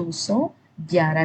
211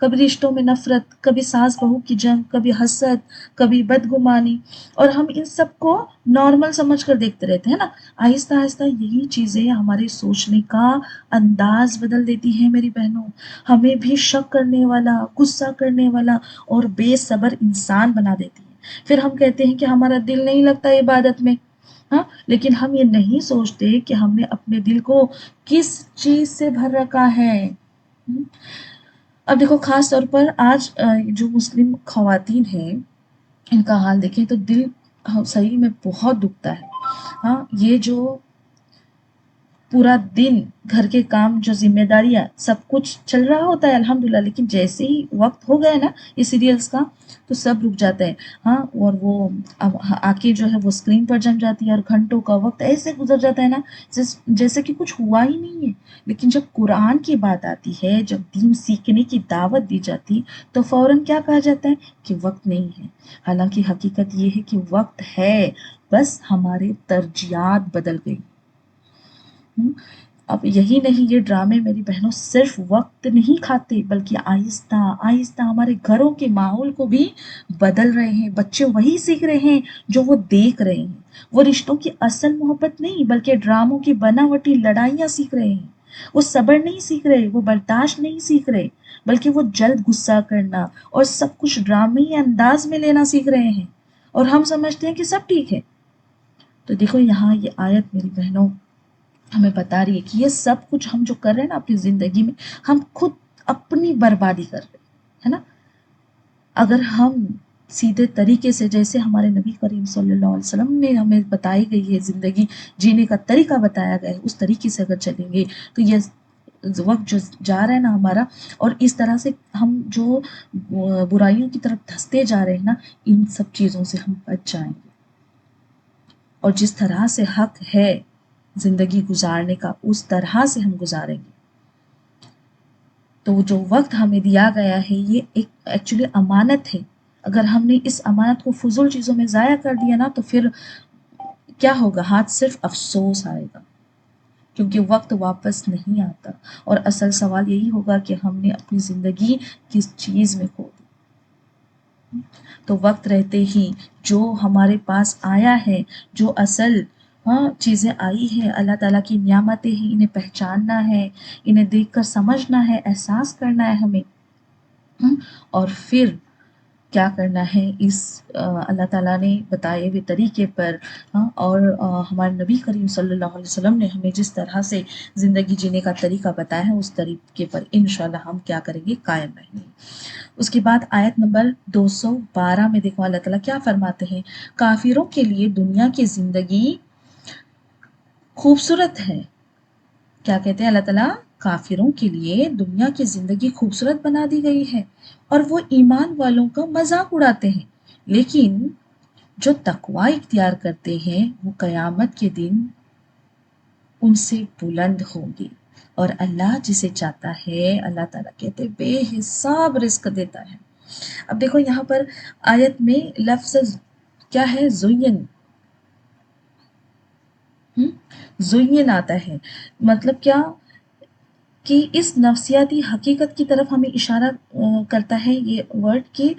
کبھی رشتوں میں نفرت، کبھی ساس بہو کی جنگ، کبھی حسد، کبھی بدگمانی، اور ہم ان سب کو نارمل سمجھ کر دیکھتے رہتے ہیں نا۔ آہستہ آہستہ یہی چیزیں ہمارے سوچنے کا انداز بدل دیتی ہیں میری بہنوں، ہمیں بھی شک کرنے والا، غصہ کرنے والا اور بے صبر انسان بنا دیتی ہے۔ پھر ہم کہتے ہیں کہ ہمارا دل نہیں لگتا عبادت میں، ہاں، لیکن ہم یہ نہیں سوچتے کہ ہم نے اپنے دل کو کس چیز سے بھر رکھا ہے۔ اب دیکھو خاص طور پر آج جو مسلم خواتین ہیں ان کا حال دیکھیں تو دل صحیح میں بہت دکھتا ہے۔ ہاں، یہ جو پورا دن گھر کے کام، جو ذمہ داریاں، سب کچھ چل رہا ہوتا ہے الحمدللہ، لیکن جیسے ہی وقت ہو گیا نا یہ سیریلز کا تو سب رک جاتا ہے۔ ہاں، اور وہ اب آ کے جو ہے وہ اسکرین پر جم جاتی ہے اور گھنٹوں کا وقت ایسے گزر جاتا ہے نا جیسے کہ کچھ ہوا ہی نہیں ہے۔ لیکن جب قرآن کی بات آتی ہے، جب دین سیکھنے کی دعوت دی جاتی تو فوراً کیا کہا جاتا ہے کہ وقت نہیں ہے۔ حالانکہ حقیقت یہ ہے کہ وقت ہے، بس ہمارے ترجیحات بدل گئی۔ اب یہی نہیں، یہ ڈرامے میری بہنوں صرف وقت نہیں کھاتے بلکہ آہستہ آہستہ ہمارے گھروں کے ماحول کو بھی بدل رہے ہیں۔ بچے وہی سیکھ رہے ہیں جو وہ دیکھ رہے ہیں۔ وہ رشتوں کی اصل محبت نہیں بلکہ ڈراموں کی بناوٹی لڑائیاں سیکھ رہے ہیں۔ وہ صبر نہیں سیکھ رہے، وہ برداشت نہیں سیکھ رہے، بلکہ وہ جلد غصہ کرنا اور سب کچھ ڈرامائی انداز میں لینا سیکھ رہے ہیں، اور ہم سمجھتے ہیں کہ سب ٹھیک ہے۔ تو دیکھو یہاں یہ آیت میری بہنوں ہمیں بتا رہی ہے کہ یہ سب کچھ ہم جو کر رہے ہیں نا اپنی زندگی میں، ہم خود اپنی بربادی کر رہے ہیں، ہے نا۔ اگر ہم سیدھے طریقے سے، جیسے ہمارے نبی کریم صلی اللہ علیہ وسلم نے ہمیں بتائی گئی ہے، زندگی جینے کا طریقہ بتایا گیا ہے، اس طریقے سے اگر چلیں گے تو یہ وقت جو جا رہا ہے نا ہمارا، اور اس طرح سے ہم جو برائیوں کی طرف دھستے جا رہے ہیں نا، ان سب چیزوں سے ہم بچ جائیں گے، اور جس طرح سے حق ہے زندگی گزارنے کا اس طرح سے ہم گزاریں گے۔ تو جو وقت ہمیں دیا گیا ہے یہ ایک ایکچولی امانت ہے۔ اگر ہم نے اس امانت کو فضول چیزوں میں ضائع کر دیا نا تو پھر کیا ہوگا، ہاتھ صرف افسوس آئے گا، کیونکہ وقت واپس نہیں آتا۔ اور اصل سوال یہی ہوگا کہ ہم نے اپنی زندگی کس چیز میں کھو دی۔ تو وقت رہتے ہی جو ہمارے پاس آیا ہے، جو اصل چیزیں آئی ہیں، اللہ تعالیٰ کی نعمتیں ہیں، انہیں پہچاننا ہے، انہیں دیکھ کر سمجھنا ہے، احساس کرنا ہے ہمیں، اور پھر کیا کرنا ہے اس اللہ تعالیٰ نے بتائے ہوئے طریقے پر، اور ہمارے نبی کریم صلی اللہ علیہ وسلم نے ہمیں جس طرح سے زندگی جینے کا طریقہ بتایا ہے اس طریقے پر انشاءاللہ ہم کیا کریں گے، قائم رہیں گے۔ اس کے بعد آیت نمبر 212 میں دیکھو اللہ تعالیٰ کیا فرماتے ہیں، کافروں کے لیے دنیا کی زندگی خوبصورت ہے۔ کیا کہتے ہیں اللہ تعالیٰ، کافروں کے لیے دنیا کی زندگی خوبصورت بنا دی گئی ہے اور وہ ایمان والوں کا مذاق اڑاتے ہیں، لیکن جو تقوی اختیار کرتے ہیں وہ قیامت کے دن ان سے بلند ہوں گے، اور اللہ جسے چاہتا ہے اللہ تعالیٰ کہتے ہیں بے حساب رزق دیتا ہے۔ اب دیکھو یہاں پر آیت میں لفظ کیا ہے، زین آتا ہے، مطلب کیا کہ اس نفسیاتی حقیقت کی طرف ہمیں اشارہ کرتا ہے یہ ورڈ، کہ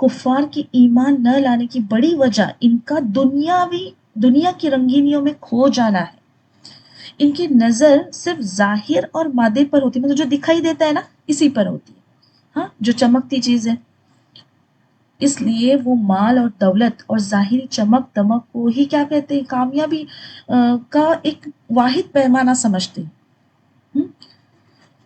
کفار کی ایمان نہ لانے کی بڑی وجہ ان کا دنیا کی رنگینیوں میں کھو جانا ہے۔ ان کی نظر صرف ظاہر اور مادے پر ہوتی ہے، مطلب جو دکھائی دیتا ہے نا اسی پر ہوتی ہے، ہاں، جو چمکتی چیز ہے، اس لیے وہ مال اور دولت اور ظاہری چمک دمک کو ہی کیا کہتے ہیں، کامیابی کا ایک واحد پیمانہ سمجھتے ہیں۔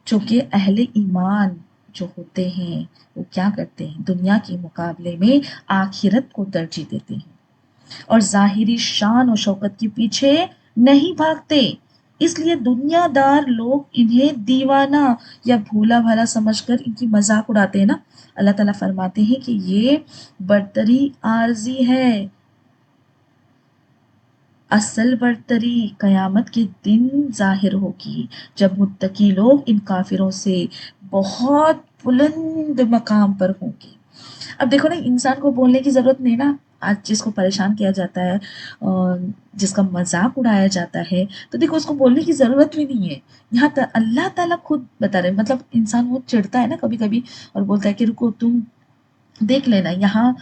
چونکہ اہل ایمان جو ہوتے ہیں وہ کیا کرتے ہیں، دنیا کے مقابلے میں آخرت کو ترجیح دیتے ہیں اور ظاہری شان و شوکت کے پیچھے نہیں بھاگتے۔ اس لیے دنیا دار لوگ انہیں دیوانہ یا بھولا بھالا سمجھ کر ان کی مذاق اڑاتے ہیں نا۔ اللہ تعالیٰ فرماتے ہیں کہ یہ برتری عارضی ہے، اصل برتری قیامت کے دن ظاہر ہوگی جب متقی لوگ ان کافروں سے بہت بلند مقام پر ہوں گے۔ اب دیکھو نا، انسان کو بولنے کی ضرورت نہیں نا، آج جس کو پریشان کیا جاتا ہے اور جس کا مذاق اڑایا جاتا ہے، تو دیکھو اس کو بولنے کی ضرورت بھی نہیں ہے. یہاں اللہ تعالیٰ خود بتا رہے ہیں. مطلب انسان وہ چڑھتا ہے نا کبھی کبھی اور بولتا ہے کہ رکو تم دیکھ لینا یہاں،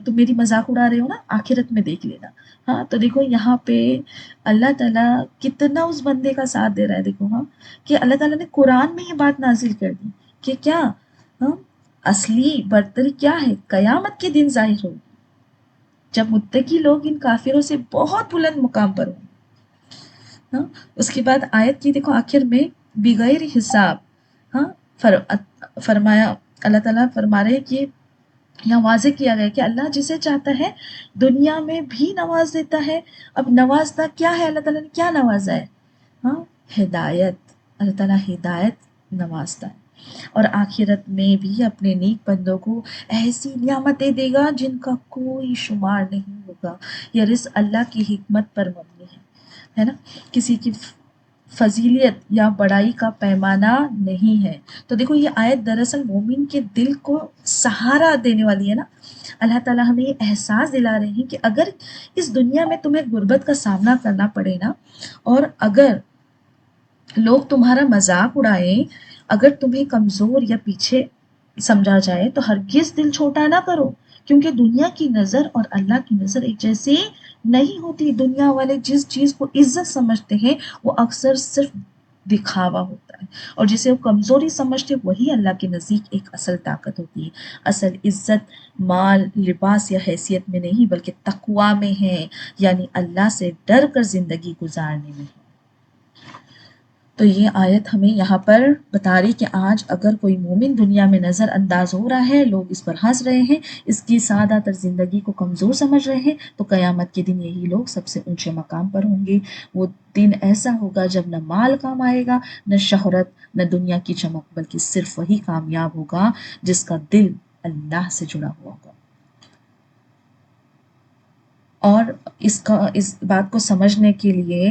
تم میری مذاق اڑا رہے ہو نا، آخرت میں دیکھ لینا. ہاں تو دیکھو یہاں پہ اللہ تعالیٰ کتنا اس بندے کا ساتھ دے رہا ہے. دیکھو ہاں کہ اللہ تعالیٰ نے قرآن میں یہ بات نازل کر دی کہ کیا ہاں اصلی برتری کیا ہے، قیامت کے دن ظاہر ہوگی جب متقی لوگ ان کافروں سے بہت بلند مقام پر ہوں. ہاں اس کے بعد آیت کی دیکھو آخر میں بغیر حساب. ہاں فرمایا اللہ تعالیٰ فرما رہے کہ یہاں واضح کیا گیا کہ اللہ جسے چاہتا ہے دنیا میں بھی نواز دیتا ہے. اب نوازتا کیا ہے، اللہ تعالیٰ نے کیا نوازا ہے؟ ہاں ہدایت. اللہ تعالیٰ ہدایت نوازتا ہے اور آخرت میں بھی اپنے نیک بندوں کو ایسی نعمتیں دے گا جن کا کوئی شمار نہیں ہوگا. یہ رزق اللہ کی حکمت پر مبنی ہے نا، کسی کی فضیلیت یا بڑائی کا پیمانہ نہیں ہے. تو دیکھو یہ آیت دراصل مومن کے دل کو سہارا دینے والی ہے نا. اللہ تعالیٰ ہمیں یہ احساس دلا رہے ہیں کہ اگر اس دنیا میں تمہیں غربت کا سامنا کرنا پڑے نا، اور اگر لوگ تمہارا مذاق اڑائیں، اگر تمہیں کمزور یا پیچھے سمجھا جائے تو ہرگز دل چھوٹا نہ کرو، کیونکہ دنیا کی نظر اور اللہ کی نظر ایک جیسی نہیں ہوتی. دنیا والے جس چیز کو عزت سمجھتے ہیں وہ اکثر صرف دکھاوا ہوتا ہے، اور جسے وہ کمزوری سمجھتے وہی اللہ کے نزدیک ایک اصل طاقت ہوتی ہے. اصل عزت مال، لباس یا حیثیت میں نہیں بلکہ تقوی میں ہے، یعنی اللہ سے ڈر کر زندگی گزارنے میں ہے. تو یہ آیت ہمیں یہاں پر بتا رہی کہ آج اگر کوئی مومن دنیا میں نظر انداز ہو رہا ہے، لوگ اس پر ہنس رہے ہیں، اس کی سادہ تر زندگی کو کمزور سمجھ رہے ہیں، تو قیامت کے دن یہی لوگ سب سے اونچے مقام پر ہوں گے. وہ دن ایسا ہوگا جب نہ مال کام آئے گا، نہ شہرت، نہ دنیا کی چمک، بلکہ صرف وہی کامیاب ہوگا جس کا دل اللہ سے جڑا ہوا ہوگا. اور اس بات کو سمجھنے کے لیے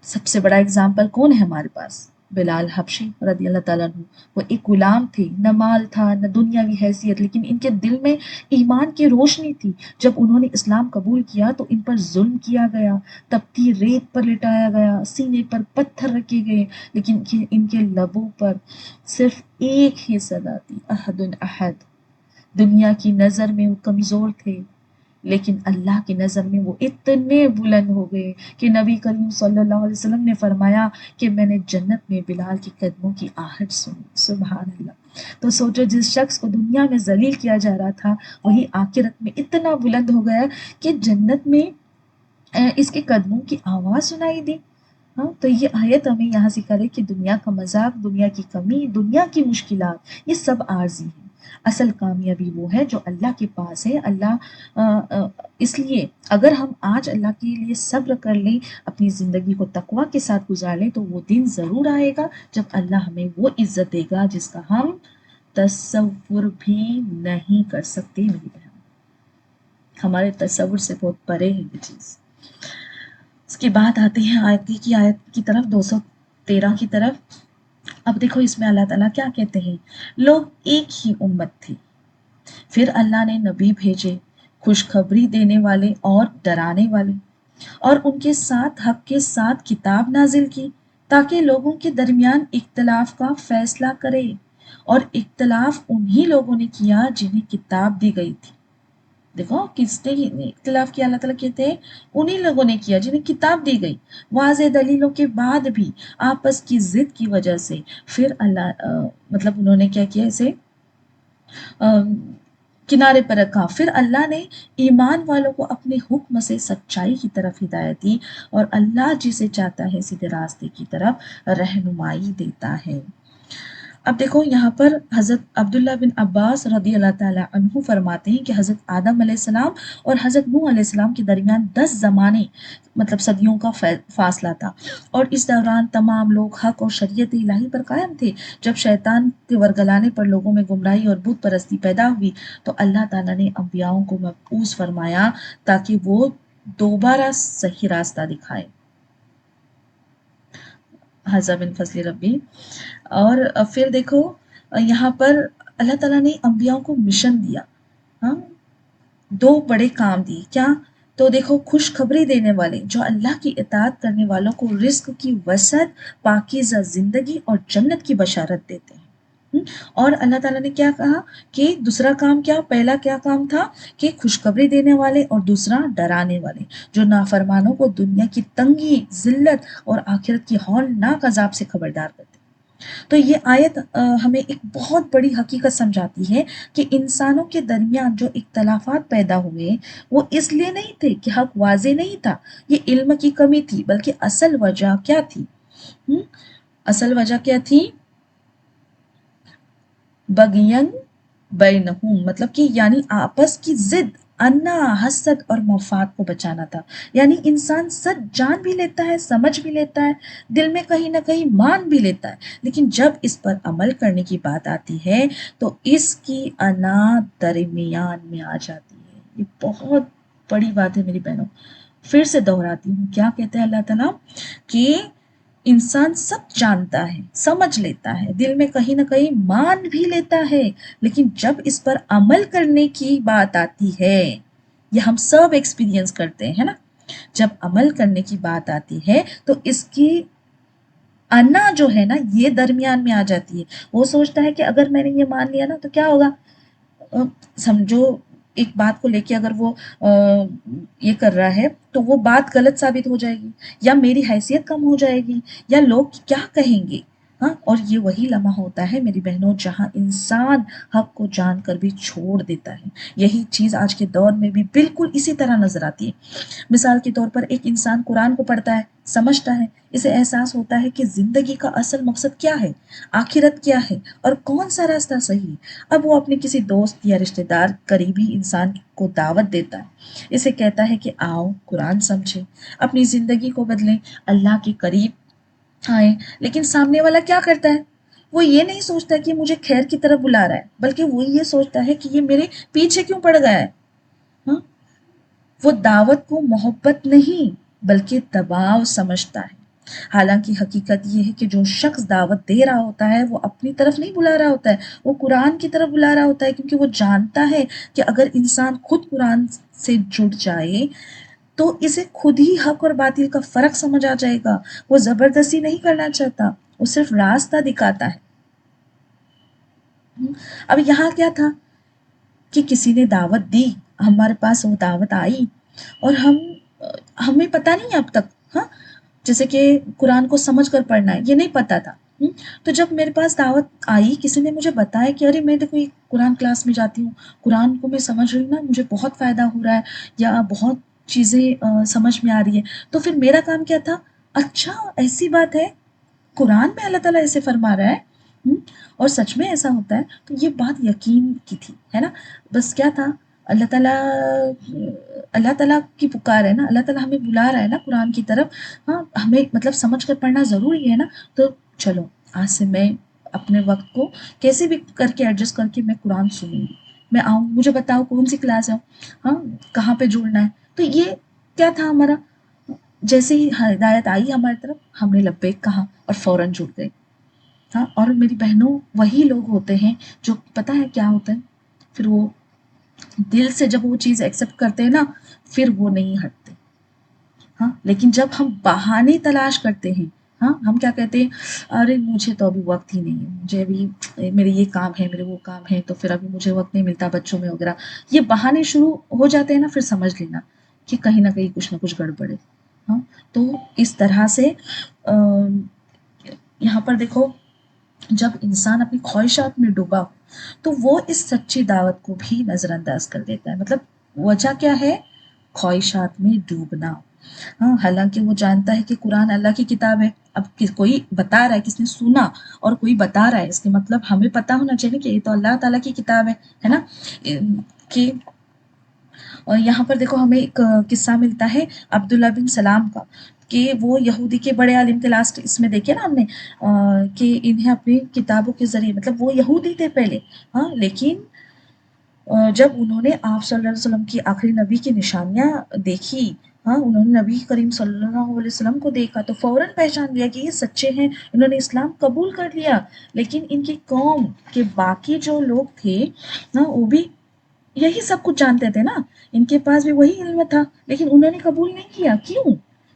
سب سے بڑا اگزامپل کون ہے ہمارے پاس؟ بلال حبشی رضی اللہ تعالیٰ عنہ. وہ ایک غلام تھے، نہ مال تھا نہ دنیاوی حیثیت، لیکن ان کے دل میں ایمان کی روشنی تھی. جب انہوں نے اسلام قبول کیا تو ان پر ظلم کیا گیا، تپتی ریت پر لٹایا گیا، سینے پر پتھر رکھے گئے، لیکن ان کے لبوں پر صرف ایک ہی صدا تھی، احد احد. دنیا کی نظر میں وہ کمزور تھے، لیکن اللہ کی نظر میں وہ اتنے بلند ہو گئے کہ نبی کریم صلی اللہ علیہ وسلم نے فرمایا کہ میں نے جنت میں بلال کی قدموں کی آہٹ سنی. سبحان اللہ. تو سوچو جس شخص کو دنیا میں ذلیل کیا جا رہا تھا وہی آخرت میں اتنا بلند ہو گیا کہ جنت میں اس کے قدموں کی آواز سنائی دی. ہاں تو یہ آیت ہمیں یہاں سکھا رہی کہ دنیا کا مذاق، دنیا کی کمی، دنیا کی مشکلات یہ سب عارضی ہیں. اصل کامیابی وہ ہے جو اللہ کے پاس ہے. اس لیے اگر ہم آج اللہ کے لیے صبر کر لیں، اپنی زندگی کو تقوی کے ساتھ گزار لیں، تو وہ دن ضرور آئے گا جب اللہ ہمیں وہ عزت دے گا جس کا ہم تصور بھی نہیں کر سکتے. میری بہن، ہمارے تصور سے بہت پرے ہے یہ چیز. اس کے بعد آتے ہیں آیت کی طرف 213 کی طرف. اب دیکھو اس میں اللہ تعالیٰ کیا کہتے ہیں. لوگ ایک ہی امت تھی، پھر اللہ نے نبی بھیجے، خوشخبری دینے والے اور ڈرانے والے، اور ان کے ساتھ حق کے ساتھ کتاب نازل کی تاکہ لوگوں کے درمیان اختلاف کا فیصلہ کرے. اور اختلاف انہی لوگوں نے کیا جنہیں کتاب دی گئی تھی. دیکھو کس نے اختلاف کیا؟ اللہ تعالیٰ کہتے ہیں انہی لوگوں نے کیا جنہیں کتاب دی گئی، واضح دلیلوں کے بعد بھی آپس کی ضد کی وجہ سے. پھر اللہ مطلب انہوں نے کیا کیا، اسے کنارے پر رکھا. پھر اللہ نے ایمان والوں کو اپنے حکم سے سچائی کی طرف ہدایت دی، اور اللہ جسے چاہتا ہے سیدھے راستے کی طرف رہنمائی دیتا ہے. اب دیکھو یہاں پر حضرت عبداللہ بن عباس رضی اللہ تعالیٰ عنہ فرماتے ہیں کہ حضرت آدم علیہ السلام اور حضرت نوح علیہ السلام کے درمیان 10 زمانے مطلب صدیوں کا فاصلہ تھا، اور اس دوران تمام لوگ حق اور شریعت الہی پر قائم تھے. جب شیطان کے ورگلانے پر لوگوں میں گمراہی اور بت پرستی پیدا ہوئی تو اللہ تعالیٰ نے انبیاؤں کو مبعوث فرمایا تاکہ وہ دوبارہ صحیح راستہ دکھائے. حضرت بن فضل ربی. اور پھر دیکھو یہاں پر اللہ تعالیٰ نے انبیاء کو مشن دیا. ہاں دو بڑے کام دیے کیا؟ تو دیکھو خوشخبری دینے والے جو اللہ کی اطاعت کرنے والوں کو رزق کی وسعت، پاکیزہ زندگی اور جنت کی بشارت دیتے ہیں۔ اور اللہ تعالیٰ نے کیا کہا کہ دوسرا کام کیا، پہلا کیا کام تھا کہ خوشخبری دینے والے، اور دوسرا ڈرانے والے جو نافرمانوں کو دنیا کی تنگی، ذلت اور آخرت کی ہولناک عذاب سے خبردار کرتے ہیں۔ تو یہ آیت ہمیں ایک بہت بڑی حقیقت سمجھاتی ہے کہ انسانوں کے درمیان جو اختلافات پیدا ہوئے وہ اس لیے نہیں تھے کہ حق واضح نہیں تھا، یہ علم کی کمی تھی، بلکہ اصل وجہ کیا تھی؟ اصل وجہ کیا تھی؟ بغین بینہم، مطلب کہ یعنی آپس کی ضد، انا، حسد اور مفاد کو بچانا تھا۔ یعنی انسان سچ جان بھی لیتا ہے، سمجھ بھی لیتا ہے، دل میں کہیں نہ کہیں مان بھی لیتا ہے، لیکن جب اس پر عمل کرنے کی بات آتی ہے تو اس کی انا درمیان میں آ جاتی ہے۔ یہ بہت بڑی بات ہے میری بہنوں، پھر سے دہراتی ہوں، کیا کہتے ہیں اللہ تعالیٰ کہ انسان سب جانتا ہے، سمجھ لیتا ہے، دل میں کہیں نہ کہیں مان بھی لیتا ہے، لیکن جب اس پر عمل کرنے کی بات آتی ہے، یہ ہم سب ایکسپیرینس کرتے ہیں نا، جب عمل کرنے کی بات آتی ہے تو اس کی انا جو ہے نا یہ درمیان میں آ جاتی ہے۔ وہ سوچتا ہے کہ اگر میں نے یہ مان لیا نا تو کیا ہوگا، سمجھو ایک بات کو لے کے اگر وہ یہ کر رہا ہے تو وہ بات غلط ثابت ہو جائے گی، یا میری حیثیت کم ہو جائے گی، یا لوگ کیا کہیں گے۔ ہاں، اور یہ وہی لمحہ ہوتا ہے میری بہنوں جہاں انسان حق کو جان کر بھی چھوڑ دیتا ہے۔ یہی چیز آج کے دور میں بھی بالکل اسی طرح نظر آتی ہے۔ مثال کے طور پر ایک انسان قرآن کو پڑھتا ہے، سمجھتا ہے، اسے احساس ہوتا ہے کہ زندگی کا اصل مقصد کیا ہے، آخرت کیا ہے، اور کون سا راستہ صحیح ہے۔ اب وہ اپنے کسی دوست یا رشتہ دار، قریبی انسان کو دعوت دیتا ہے، اسے کہتا ہے کہ آؤ قرآن سمجھیں، اپنی زندگی کو بدلیں، اللہ کے قریب آئیں، لیکن سامنے والا کیا کرتا ہے؟ وہ یہ نہیں سوچتا کہ مجھے خیر کی طرف بلا رہا ہے، بلکہ وہ یہ سوچتا ہے کہ یہ میرے پیچھے کیوں پڑ گیا ہے۔ ہاں، وہ دعوت کو محبت نہیں بلکہ دباؤ سمجھتا ہے، حالانکہ حقیقت یہ ہے کہ جو شخص دعوت دے رہا ہوتا ہے وہ اپنی طرف نہیں بلا رہا ہوتا ہے، وہ قرآن کی طرف بلا رہا ہوتا ہے، کیونکہ وہ جانتا ہے کہ اگر انسان خود قرآن سے جڑ جائے تو اسے خود ہی حق اور باطل کا فرق سمجھ آ جائے گا۔ وہ زبردستی نہیں کرنا چاہتا، وہ صرف راستہ دکھاتا ہے۔ اب یہاں کیا تھا کہ کسی نے دعوت دی، ہمارے پاس وہ دعوت آئی، اور ہمیں پتہ نہیں اب تک، ہاں، جیسے کہ قرآن کو سمجھ کر پڑھنا ہے یہ نہیں پتہ تھا۔ تو جب میرے پاس دعوت آئی، کسی نے مجھے بتایا کہ ارے میں دیکھو قرآن کلاس میں جاتی ہوں، قرآن کو میں سمجھ رہی ہوں نا، مجھے بہت فائدہ ہو رہا ہے، یا بہت چیزیں سمجھ میں آ رہی ہیں، تو پھر میرا کام کیا تھا، اچھا ایسی بات ہے، قرآن میں اللہ تعالیٰ ایسے فرما رہا ہے، اور سچ میں ایسا ہوتا ہے، تو یہ بات یقین کی تھی، ہے نا۔ بس کیا تھا، اللہ تعالیٰ کی پکار ہے نا، اللہ تعالیٰ ہمیں بلا رہا ہے نا قرآن کی طرف، ہاں، ہمیں مطلب سمجھ کر پڑھنا ضروری ہے نا، تو چلو آج سے میں اپنے وقت کو کیسے بھی کر کے ایڈجسٹ کر کے میں قرآن سنوں گی، میں آؤں، مجھے بتاؤ کون سی کلاس ہے، ہاں، کہاں پہ جڑنا ہے۔ تو یہ کیا تھا ہمارا، جیسے ہی ہدایت آئی ہماری طرف ہم نے لبیک کہا اور فوراً جڑ گئے۔ ہاں، اور میری بہنوں وہی لوگ ہوتے ہیں جو پتہ ہے کیا ہوتا ہے، پھر وہ دل سے جب وہ چیز ایکسیپٹ کرتے ہیں نا پھر وہ نہیں ہٹتے۔ ہاں، لیکن جب ہم بہانے تلاش کرتے ہیں، ہاں، ہم کیا کہتے ہیں، ارے مجھے تو ابھی وقت ہی نہیں ہے، مجھے ابھی میرے یہ کام ہے، میرے وہ کام ہے، تو پھر ابھی مجھے وقت نہیں ملتا بچوں میں وغیرہ، یہ بہانے شروع ہو جاتے ہیں نا، پھر سمجھ لینا کہ کہیں نہ کہیں کچھ نہ کچھ گڑبڑ ہے۔ ہاں، تو اس طرح سے یہاں پر دیکھو، جب انسان اپنی خواہشات میں ڈوبا ہو تو وہ اس سچی دعوت کو بھی نظر انداز کر دیتا ہے۔ مطلب وجہ کیا ہے، خواہشات میں ڈوبنا۔ ہاں، حالانکہ وہ جانتا ہے کہ قرآن اللہ کی کتاب ہے، اب کوئی بتا رہا ہے، کس نے سنا اور کوئی بتا رہا ہے، اس کے مطلب ہمیں پتا ہونا چاہیے کہ یہ تو اللہ تعالیٰ کی کتاب ہے نا۔ کہ اور یہاں پر دیکھو ہمیں ایک قصہ ملتا ہے عبداللہ بن سلام کا، کہ وہ یہودی کے بڑے عالم تھے، لاسٹ اس میں دیکھے نا ہم نے کہ انہیں اپنی کتابوں کے ذریعے، مطلب وہ یہودی تھے پہلے، ہاں، لیکن جب انہوں نے آپ صلی اللہ علیہ وسلم کی آخری نبی کی نشانیاں دیکھی، ہاں، انہوں نے نبی کریم صلی اللہ علیہ وسلم کو دیکھا تو فوراً پہچان لیا کہ یہ سچے ہیں، انہوں نے اسلام قبول کر لیا۔ لیکن ان کی قوم کے باقی جو لوگ تھے نا وہ بھی یہی سب کچھ جانتے تھے نا، ان کے پاس بھی وہی علم تھا، لیکن انہوں نے قبول نہیں کیا. کیوں؟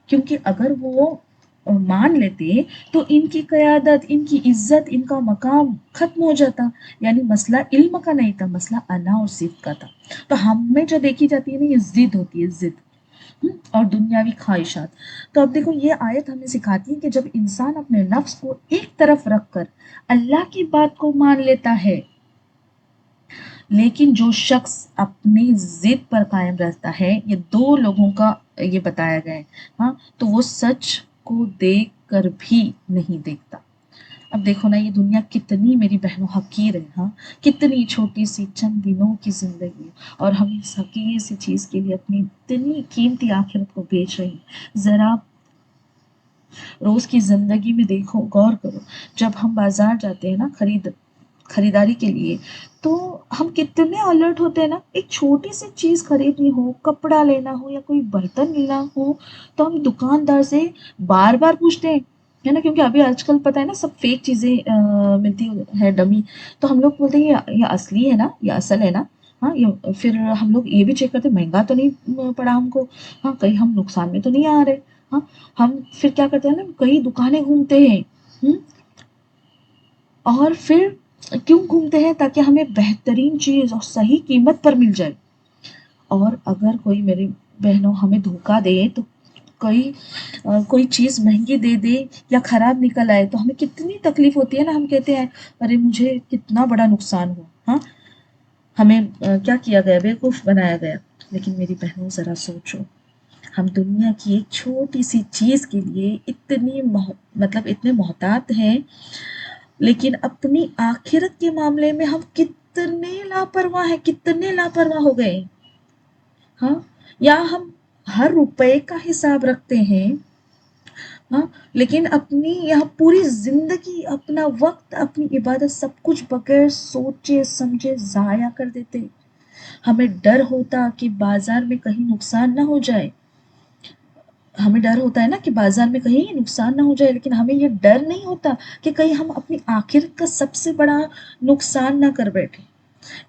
کیونکہ اگر وہ مان لیتے تو ان کی قیادت، ان کی عزت، ان کا مقام ختم ہو جاتا. یعنی مسئلہ علم کا نہیں تھا، مسئلہ انا اور ضد کا تھا. تو ہم میں جو دیکھی جاتی ہے نا، یہ ضد ہوتی ہے، ضد اور دنیاوی خواہشات. تو اب دیکھو یہ آیت ہمیں سکھاتی ہے کہ جب انسان اپنے نفس کو ایک طرف رکھ کر اللہ کی بات کو مان لیتا ہے، لیکن جو شخص اپنی ضد پر قائم رہتا ہے، یہ دو لوگوں کا یہ بتایا گیا ہے. ہاں، تو وہ سچ کو دیکھ کر بھی نہیں دیکھتا. اب دیکھو نا، یہ دنیا کتنی میری بہنوں حقیر ہے. ہاں، کتنی چھوٹی سی چند دنوں کی زندگی، اور ہم اس حقیر سی چیز کے لیے اپنی اتنی قیمتی آخرت کو بیچ رہی ہیں. ذرا روز کی زندگی میں دیکھو، غور کرو. جب ہم بازار جاتے ہیں نا خریداری کے لیے، تو ہم کتنے الرٹ ہوتے ہیں نا. ایک چھوٹی سی چیز خریدنی ہو، کپڑا لینا ہو یا کوئی برتن لینا ہو، تو ہم دکاندار سے بار بار پوچھتے ہیں، ہے نا. کیونکہ ابھی آج کل پتہ ہے نا، سب فیک چیزیں ملتی ہے، ڈمی. تو ہم لوگ بولتے ہیں یہ اصلی ہے نا، یہ اصل ہے نا. ہاں، پھر ہم لوگ یہ بھی چیک کرتے ہیں مہنگا تو نہیں پڑا ہم کو، ہاں کہیں ہم نقصان میں تو نہیں آ رہے. ہاں، ہم پھر کیا کرتے ہیں نا، کئی دکانیں گھومتے ہیں. اور پھر کیوں گھومتے ہیں؟ تاکہ ہمیں بہترین چیز اور صحیح قیمت پر مل جائے. اور اگر کوئی میری بہنوں ہمیں دھوکہ دے تو کوئی چیز مہنگی دے دے یا خراب نکل آئے، تو ہمیں کتنی تکلیف ہوتی ہے نا. ہم کہتے ہیں ارے مجھے کتنا بڑا نقصان ہوا، ہاں ہمیں کیا کیا گیا، بیوقوف بنایا گیا. لیکن میری بہنوں ذرا سوچو، ہم دنیا کی ایک چھوٹی سی چیز کے لیے اتنے محتاط ہیں، لیکن اپنی آخرت کے معاملے میں ہم کتنے لاپرواہ ہیں، کتنے لاپرواہ ہو گئے. ہاں، یا ہم ہر روپے کا حساب رکھتے ہیں، ہاں، لیکن اپنی یہاں پوری زندگی، اپنا وقت، اپنی عبادت، سب کچھ بغیر سوچے سمجھے ضائع کر دیتے. ہمیں ڈر ہوتا کہ بازار میں کہیں نقصان نہ ہو جائے. ہمیں ڈر ہوتا ہے نا کہ بازار میں کہیں نقصان نہ ہو جائے، لیکن ہمیں یہ ڈر نہیں ہوتا کہ کہیں ہم اپنی آخرت کا سب سے بڑا نقصان نہ کر بیٹھے.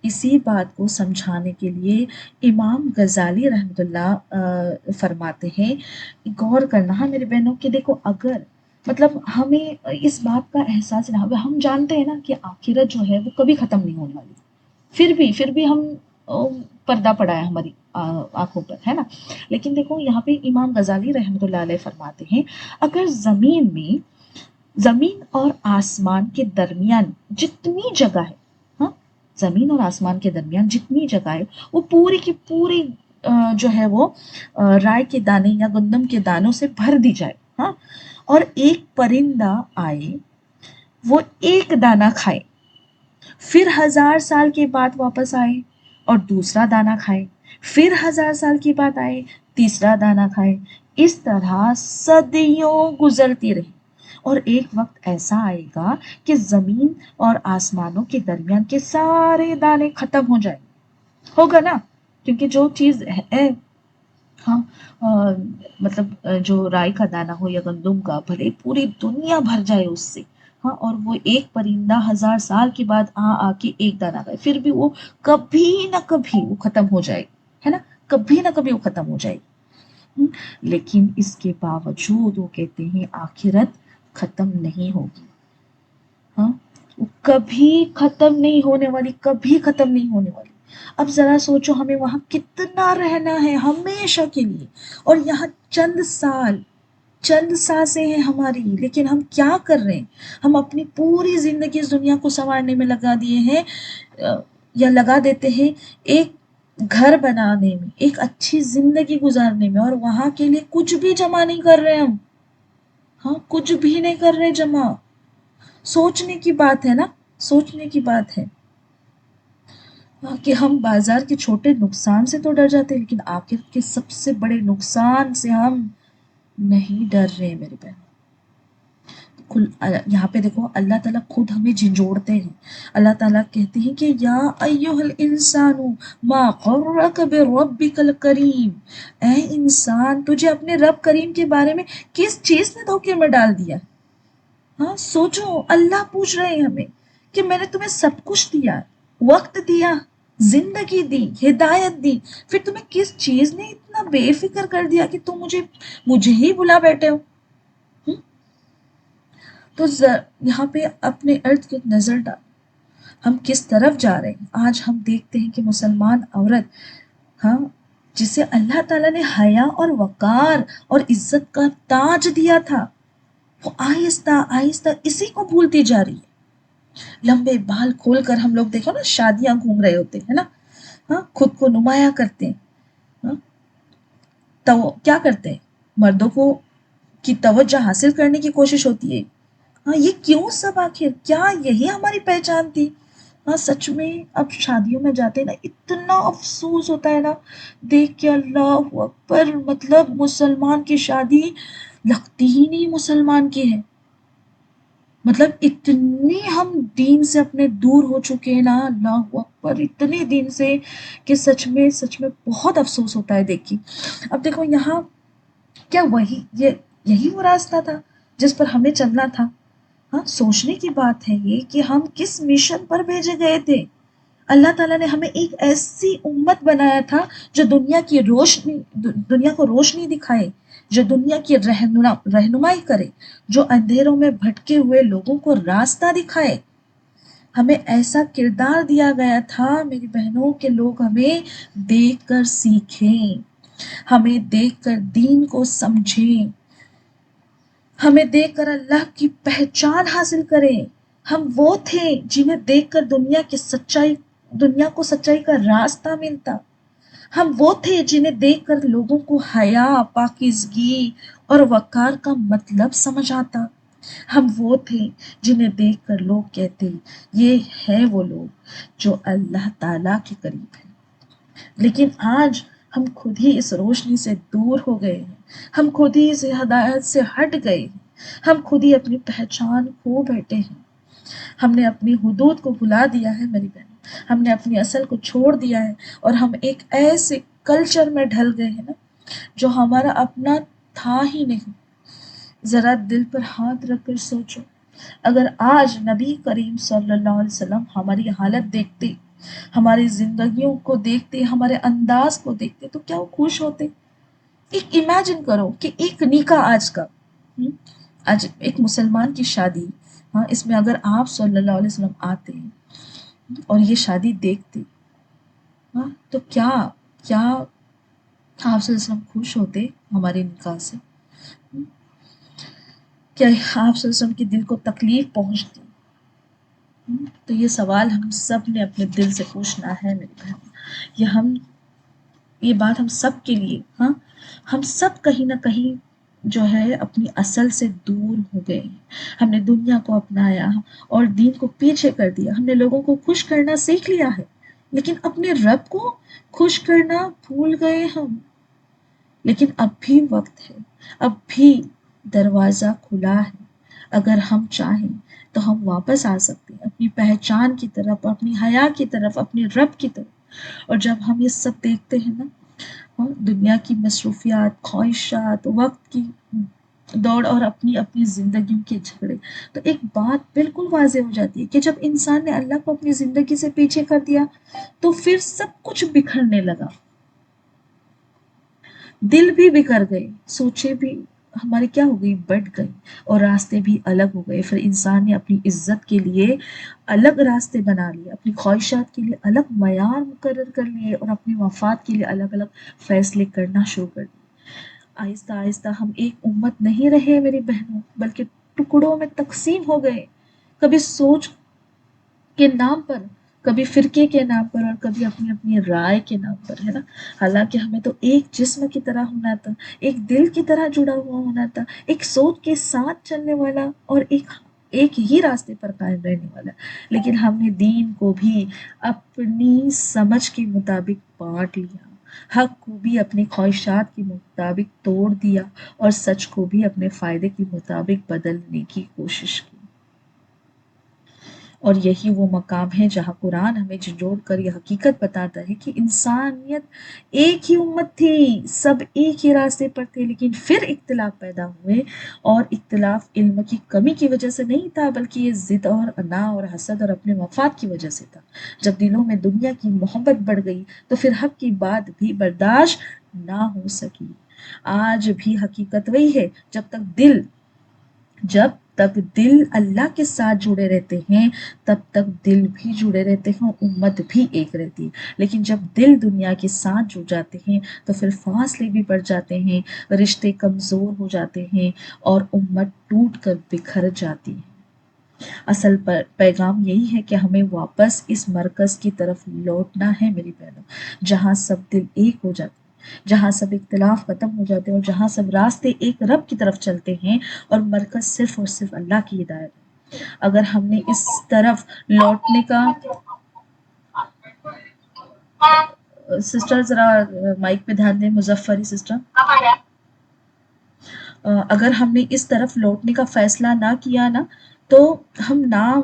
اسی بات کو سمجھانے کے لیے امام غزالی رحمۃ اللہ فرماتے ہیں، غور کرنا میرے بہنوں، کہ دیکھو اگر ہمیں اس بات کا احساس نہ ہو، ہم جانتے ہیں نا کہ آخرت جو ہے وہ کبھی ختم نہیں ہونے والی، پھر بھی ہم پردہ پڑا ہے ہماری آنکھوں پر، ہے نا. لیکن دیکھو یہاں پہ امام غزالی رحمۃ اللہ علیہ فرماتے ہیں، اگر زمین اور آسمان کے درمیان جتنی جگہ ہے، ہاں زمین اور آسمان کے درمیان جتنی جگہ ہے، وہ پوری کی پوری جو ہے وہ رائے کے دانے یا گندم کے دانوں سے بھر دی جائے، ہاں، اور ایک پرندہ آئے، وہ ایک دانہ کھائے، پھر 1000 سال کے بعد واپس آئے اور دوسرا دانہ کھائے، پھر 1000 سال کے بعد آئے، تیسرا دانہ کھائے، اس طرح صدیوں گزرتی رہی. اور ایک وقت ایسا آئے گا کہ زمین اور آسمانوں کے درمیان کے سارے دانے ختم ہو جائیں. ہوگا نا، کیونکہ جو چیز ہے، ہاں جو رائی کا دانہ ہو یا گندم کا، بھلے پوری دنیا بھر جائے اس سے، ہاں، اور وہ ایک پرندہ 1000 سال کے بعد آ کے ایک دانہ کھائے، پھر بھی وہ کبھی نہ کبھی وہ ختم ہو جائے، ہے نا، کبھی نہ کبھی وہ ختم ہو جائے. لیکن اس کے باوجود وہ کہتے ہیں آخرت ختم نہیں ہوگی. ہاں، وہ کبھی ختم نہیں ہونے والی، کبھی ختم نہیں ہونے والی. اب ذرا سوچو، ہمیں وہاں کتنا رہنا ہے ہمیشہ کے لیے، اور یہاں چند سانسیں ہیں ہماری. لیکن ہم کیا کر رہے ہیں؟ ہم اپنی پوری زندگی اس دنیا کو سنوارنے میں لگا دیے ہیں، یا لگا دیتے ہیں ایک گھر بنانے میں، ایک اچھی زندگی گزارنے میں، اور وہاں کے لیے کچھ بھی جمع نہیں کر رہے ہم. ہاں، کچھ بھی نہیں کر رہے جمع. سوچنے کی بات ہے نا، سوچنے کی بات ہے کہ ہم بازار کے چھوٹے نقصان سے تو ڈر جاتے ہیں، لیکن آخرت کے سب سے بڑے نقصان سے ہم نہیں ڈر رہے میرے بہن. یہاں پہ دیکھو اللہ تعالیٰ خود ہمیں جھنجھوڑتے ہیں. اللہ تعالیٰ کہتے ہیں کہ یا ایھا الانسان ما غرک بربک الکریم، اے انسان تجھے اپنے رب کریم کے بارے میں کس چیز نے دھوکے میں ڈال دیا. ہاں سوچو، اللہ پوچھ رہے ہیں ہمیں کہ میں نے تمہیں سب کچھ دیا، وقت دیا، زندگی دی، ہدایت دی، پھر تمہیں کس چیز نے اتنا بے فکر کر دیا کہ تم مجھے ہی بلا بیٹھے ہو؟ ہم؟ تو یہاں پہ اپنے ارد گرد نظر ڈال، ہم کس طرف جا رہے ہیں؟ آج ہم دیکھتے ہیں کہ مسلمان عورت، ہاں، جسے اللہ تعالیٰ نے حیا اور وقار اور عزت کا تاج دیا تھا، وہ آہستہ آہستہ اسی کو بھولتی جا رہی ہے۔ لمبے بال کھول کر ہم لوگ دیکھو نا شادیاں گھوم رہے ہوتے ہیں نا، ہاں، خود کو نمایاں کرتے ہیں، ہاں، تو کیا کرتے ہیں؟ مردوں کو کی توجہ حاصل کرنے کی کوشش ہوتی ہے۔ ہاں، یہ کیوں سب؟ آخر کیا یہی ہماری پہچان تھی؟ ہاں، سچ میں اب شادیوں میں جاتے ہیں نا، اتنا افسوس ہوتا ہے نا دیکھ کے، اللہ اکبر، مطلب مسلمان کی شادی لگتی ہی نہیں مسلمان کی ہے۔ مطلب اتنی ہم دین سے اپنے دور ہو چکے ہیں نا، اللہ اکبر، اتنے دین سے کہ سچ میں بہت افسوس ہوتا ہے دیکھ کے۔ اب دیکھو یہاں، کیا یہی وہ راستہ تھا جس پر ہمیں چلنا تھا؟ ہاں، سوچنے کی بات ہے یہ کہ ہم کس مشن پر بھیجے گئے تھے۔ اللہ تعالیٰ نے ہمیں ایک ایسی امت بنایا تھا جو دنیا کو روشنی دکھائے، جو دنیا کی رہنمائی کرے، جو اندھیروں میں بھٹکے ہوئے لوگوں کو راستہ دکھائے۔ ہمیں ایسا کردار دیا گیا تھا میری بہنوں کہ لوگ ہمیں دیکھ کر سیکھیں، ہمیں دیکھ کر دین کو سمجھیں، ہمیں دیکھ کر اللہ کی پہچان حاصل کریں۔ ہم وہ تھے جنہیں دیکھ کر دنیا کو سچائی کا راستہ ملتا۔ ہم وہ تھے جنہیں دیکھ کر لوگوں کو حیا، پاکیزگی اور وقار کا مطلب سمجھ آتا۔ ہم وہ تھے جنہیں دیکھ کر لوگ کہتے، یہ ہے وہ لوگ جو اللہ تعالیٰ کے قریب ہیں۔ لیکن آج ہم خود ہی اس روشنی سے دور ہو گئے ہیں، ہم خود ہی اس ہدایت سے ہٹ گئے ہیں، ہم خود ہی اپنی پہچان کھو بیٹھے ہیں۔ ہم نے اپنی حدود کو بھلا دیا ہے میری بہن، ہم نے اپنی اصل کو چھوڑ دیا ہے، اور ہم ایک ایسے کلچر میں ڈھل گئے ہیں نا جو ہمارا اپنا تھا ہی نہیں۔ ذرا دل پر ہاتھ رکھ کر سوچو، اگر آج نبی کریم صلی اللہ علیہ وسلم ہماری حالت دیکھتے، ہماری زندگیوں کو دیکھتے، ہمارے انداز کو دیکھتے، تو کیا وہ خوش ہوتے؟ ایک امیجن کرو کہ ایک نکاح آج کا، ہم، آج ایک مسلمان کی شادی، ہاں، اس میں اگر آپ صلی اللہ علیہ وسلم آتے اور یہ شادی دیکھتے، ہاں، تو کیا آپ صلی اللہ علیہ وسلم خوش ہوتے ہمارے نکاح سے؟ کیا آپ صلی اللہ علیہ وسلم کے دل کو تکلیف پہنچتی؟ تو یہ سوال ہم سب نے اپنے دل سے پوچھنا ہے میری بہن۔ یہ بات ہم سب کے لیے، ہاں، ہم سب کہیں نہ کہیں جو ہے اپنی اصل سے دور ہو گئے ہیں۔ ہم نے دنیا کو اپنایا اور دین کو پیچھے کر دیا، ہم نے لوگوں کو خوش کرنا سیکھ لیا ہے، لیکن اپنے رب کو خوش کرنا بھول گئے ہم۔ لیکن اب بھی وقت ہے، اب بھی دروازہ کھلا ہے، اگر ہم چاہیں تو ہم واپس آ سکتے ہیں اپنی پہچان کی طرف، اپنی حیا کی طرف، اپنے رب کی طرف۔ اور جب ہم یہ سب دیکھتے ہیں نا، ہاں، دنیا کی مصروفیات، خواہشات، وقت کی دوڑ اور اپنی اپنی زندگیوں کے جھگڑے، تو ایک بات بالکل واضح ہو جاتی ہے کہ جب انسان نے اللہ کو اپنی زندگی سے پیچھے کر دیا تو پھر سب کچھ بکھرنے لگا، دل بھی بکھر گئے، سوچے بھی ہماری کیا ہو گئی، بٹ گئی، اور راستے بھی الگ ہو گئے۔ پھر انسان نے اپنی عزت کے لیے الگ راستے بنا لیے، اپنی خواہشات کے لیے الگ معیار مقرر کر لیے، اور اپنے مفاد کے لیے الگ الگ فیصلے کرنا شروع کر دیے۔ آہستہ آہستہ ہم ایک امت نہیں رہے میری بہنوں، بلکہ ٹکڑوں میں تقسیم ہو گئے، کبھی سوچ کے نام پر، کبھی فرقے کے نام پر، اور کبھی اپنی اپنی رائے کے نام پر، ہے نا؟ حالانکہ ہمیں تو ایک جسم کی طرح ہونا تھا، ایک دل کی طرح جڑا ہوا ہونا تھا، ایک سوچ کے ساتھ چلنے والا، اور ایک ہی راستے پر قائم رہنے والا۔ لیکن ہم نے دین کو بھی اپنی سمجھ کے مطابق بانٹ لیا، حق کو بھی اپنی خواہشات کے مطابق توڑ دیا، اور سچ کو بھی اپنے فائدے کے مطابق بدلنے کی کوشش کی۔ اور یہی وہ مقام ہے جہاں قرآن ہمیں جھنجھوڑ کر یہ حقیقت بتاتا ہے کہ انسانیت ایک ہی امت تھی، سب ایک ہی راستے پر تھے، لیکن پھر اختلاف پیدا ہوئے، اور اختلاف علم کی کمی کی وجہ سے نہیں تھا، بلکہ یہ ضد اور انا اور حسد اور اپنے مفاد کی وجہ سے تھا۔ جب دلوں میں دنیا کی محبت بڑھ گئی تو پھر حق کی بات بھی برداشت نہ ہو سکی۔ آج بھی حقیقت وہی ہے، جب تک دل اللہ کے ساتھ جڑے رہتے ہیں تب تک دل بھی جڑے رہتے ہیں، امت بھی ایک رہتی ہے، لیکن جب دل دنیا کے ساتھ جڑ جاتے ہیں تو پھر فاصلے بھی بڑھ جاتے ہیں، رشتے کمزور ہو جاتے ہیں اور امت ٹوٹ کر بکھر جاتی ہے۔ اصل پیغام یہی ہے کہ ہمیں واپس اس مرکز کی طرف لوٹنا ہے میری بہنوں، جہاں سب دل ایک ہو جاتے ہیں، جہاں سب اختلاف ختم ہو جاتے ہیں، اور جہاں سب راستے ایک رب کی طرف چلتے ہیں اور مرکز صرف اور صرف اللہ کی ہدایت ہے۔ اگر ہم نے اس طرف لوٹنے کا سسٹر ذرا مائک پہ دھیان دیں، مظفری سسٹر، اگر ہم نے اس طرف لوٹنے کا فیصلہ نہ کیا نا تو ہم نام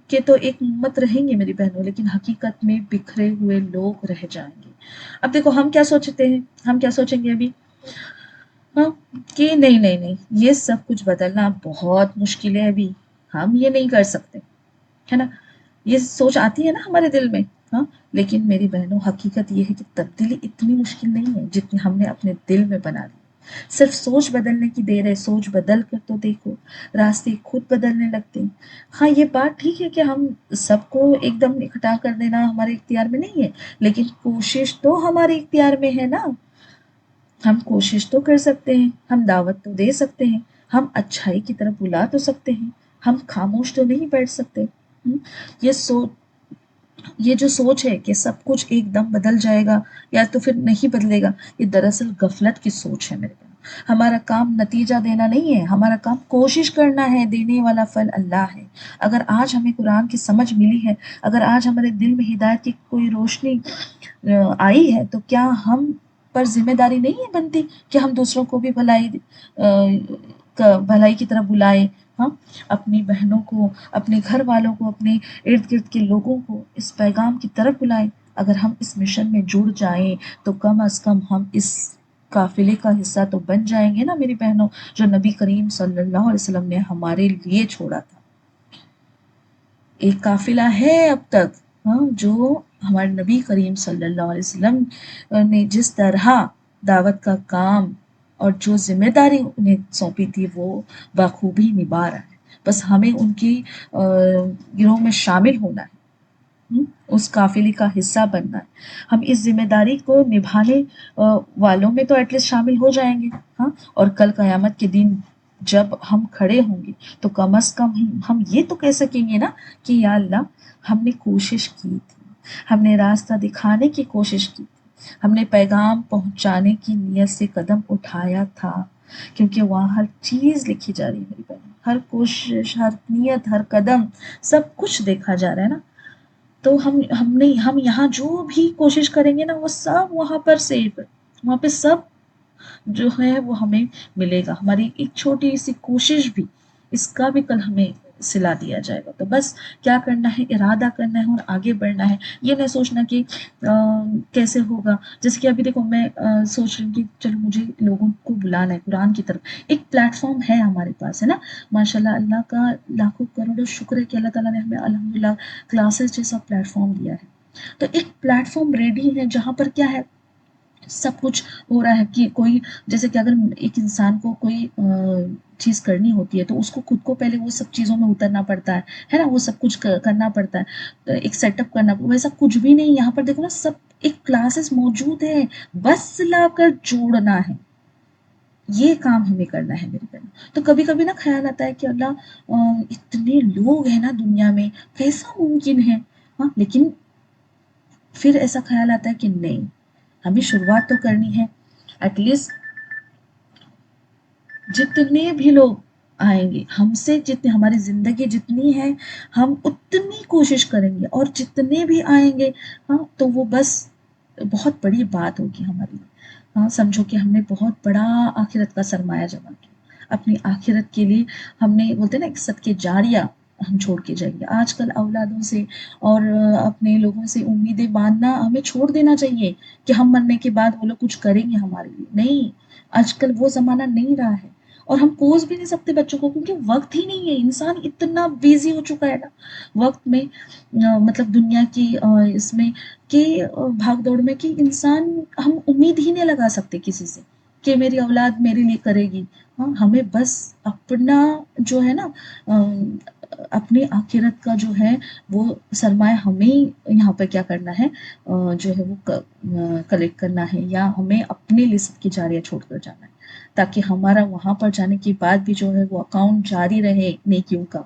کے تو ایک امت رہیں گے میری بہنوں، لیکن حقیقت میں بکھرے ہوئے لوگ رہ جائیں گے۔ اب دیکھو ہم کیا سوچتے ہیں، ہم کیا سوچیں گے ابھی، ہاں، کہ نہیں نہیں نہیں، یہ سب کچھ بدلنا بہت مشکل ہے، ابھی ہم یہ نہیں کر سکتے، ہے نا، یہ سوچ آتی ہے نا ہمارے دل میں۔ ہاں، لیکن میری بہنوں حقیقت یہ ہے کہ تبدیلی اتنی مشکل نہیں ہے جتنی ہم نے اپنے دل میں بنا لی۔ صرف سوچ بدلنے کی دیر ہے، سوچ بدل کر تو دیکھو، راستے خود بدلنے لگتے ہیں۔ ہاں، یہ بات ٹھیک ہے کہ ہم سب کو ایک دم اکٹھا کر دینا ہمارے اختیار میں نہیں ہے، لیکن کوشش تو ہمارے اختیار میں ہے نا، ہم کوشش تو کر سکتے ہیں، ہم دعوت تو دے سکتے ہیں، ہم اچھائی کی طرف بلا تو سکتے ہیں، ہم خاموش تو نہیں بیٹھ سکتے۔ ہم، یہ سوچ یہ جو سوچ ہے کہ سب کچھ ایک دم بدل جائے گا یا تو پھر نہیں بدلے گا، یہ دراصل غفلت کی سوچ ہے میرے پاس۔ ہمارا کام نتیجہ دینا نہیں ہے، ہمارا کام کوشش کرنا ہے، دینے والا پھل اللہ ہے۔ اگر آج ہمیں قرآن کی سمجھ ملی ہے، اگر آج ہمارے دل میں ہدایت کی کوئی روشنی آئی ہے، تو کیا ہم پر ذمہ داری نہیں ہے بنتی کہ ہم دوسروں کو بھی بھلائی کی طرف بلائیں، ہاں، اپنی بہنوں کو، اپنے گھر والوں کو، اپنے ارد گرد کے لوگوں کو اس پیغام کی طرف بلائیں۔ اگر ہم اس مشن میں جڑ جائیں تو کم از کم ہم اس قافلے کا حصہ تو بن جائیں گے نا میری بہنوں، جو نبی کریم صلی اللہ علیہ وسلم نے ہمارے لیے چھوڑا تھا۔ ایک قافلہ ہے اب تک، ہاں، جو ہمارے نبی کریم صلی اللہ علیہ وسلم نے جس طرح دعوت کا کام اور جو ذمہ داری انہیں سونپی تھی وہ بخوبی نبھا رہا ہے، بس ہمیں ان کی گروہ میں شامل ہونا ہے، اس قافلے کا حصہ بننا ہے۔ ہم اس ذمہ داری کو نبھانے والوں میں تو ایٹ لیسٹ شامل ہو جائیں گے، ہاں، اور کل قیامت کے دن جب ہم کھڑے ہوں گے تو کم از کم ہم یہ تو کہہ سکیں گے نا کہ یا اللہ، ہم نے کوشش کی تھی، ہم نے راستہ دکھانے کی کوشش کی تھی، ہم نے پیغام پہنچانے کی نیت سے قدم اٹھایا تھا، کیونکہ وہاں ہر چیز لکھی جا رہی ہے میری بہن، ہر کوشش، ہر نیت، ہر قدم، سب کچھ دیکھا جا رہا ہے نا۔ تو ہم یہاں جو بھی کوشش کریں گے نا وہ سب وہاں پر سیف ہے، وہاں پہ سب جو ہے وہ ہمیں ملے گا، ہماری ایک چھوٹی سی کوشش بھی، اس کا بھی کل ہمیں صلہ دیا جائے گا۔ تو بس کیا کرنا ہے، ارادہ کرنا ہے اور آگے بڑھنا ہے، یہ نہیں سوچنا کہ کیسے ہوگا۔ جیسے کہ ابھی دیکھو میں سوچ رہی ہوں کہ چلو مجھے لوگوں کو بلانا ہے قرآن کی طرف، ایک پلیٹ فارم ہے ہمارے پاس، ہے نا، ماشاء اللہ، اللہ کا لاکھوں کروڑوں شکر ہے کہ اللہ تعالیٰ نے ہمیں الحمدللہ کلاسز جیسا پلیٹ فارم دیا ہے۔ تو ایک پلیٹ فارم ریڈی ہے جہاں پر کیا ہے، سب کچھ ہو رہا ہے کہ کوئی، جیسے کہ اگر ایک انسان کو کوئی چیز کرنی ہوتی ہے تو اس کو خود کو پہلے وہ سب چیزوں میں اترنا پڑتا ہے نا، وہ سب کچھ کرنا پڑتا ہے، ایک سیٹ اپ کرنا، ویسا کچھ بھی نہیں یہاں پر دیکھو نا، سب ایک کلاسز موجود ہے، بس لا کر جوڑنا ہے، یہ کام ہمیں کرنا ہے میری بہن۔ تو کبھی کبھی نا خیال آتا ہے کہ اللہ، اتنے لوگ ہیں نا دنیا میں، کیسا ممکن ہے، ہاں، لیکن پھر ایسا خیال آتا ہے کہ نہیں، ہمیں شروعات تو کرنی ہے، ایٹ لیسٹ جتنے بھی لوگ آئیں گے ہم سے، جتنے ہماری زندگی جتنی ہے ہم اتنی کوشش کریں گے، اور جتنے بھی آئیں گے، ہاں، تو وہ بس بہت بڑی بات ہوگی ہمارے لیے، ہاں، سمجھو کہ ہم نے بہت بڑا آخرت کا سرمایہ جمع کیا اپنی آخرت کے لیے، ہم نے بولتے ہیں نا ایک صدقے جاریہ ہم چھوڑ کے جائیں گے؟ آج کل اولادوں سے اور اپنے لوگوں سے امیدیں باندھنا ہمیں چھوڑ دینا چاہیے کہ ہم مرنے کے بعد وہ لوگ کچھ کریں گے ہمارے لیے. نہیں، آج کل وہ زمانہ نہیں رہا ہے. اور ہم کوس بھی نہیں سکتے بچوں کو، کیونکہ وقت ہی نہیں ہے. انسان اتنا بیزی ہو چکا ہے نا وقت میں، مطلب دنیا کی اس میں کہ بھاگ دوڑ میں، کہ انسان ہم امید ہی نہیں لگا سکتے کسی سے کہ میری اولاد میرے لیے کرے گی. ہاں، ہمیں بس اپنا جو ہے نا اپنی آخرت کا جو ہے وہ سرمایہ ہمیں یہاں پہ کیا کرنا ہے، جو ہے وہ کلیکٹ کرنا ہے، یا ہمیں اپنے لیے صدقہ جاریہ چھوڑ کر جانا ہے، تاکہ ہمارا وہاں پر جانے کے بعد بھی جو ہے وہ اکاؤنٹ جاری رہے نیکیوں کا.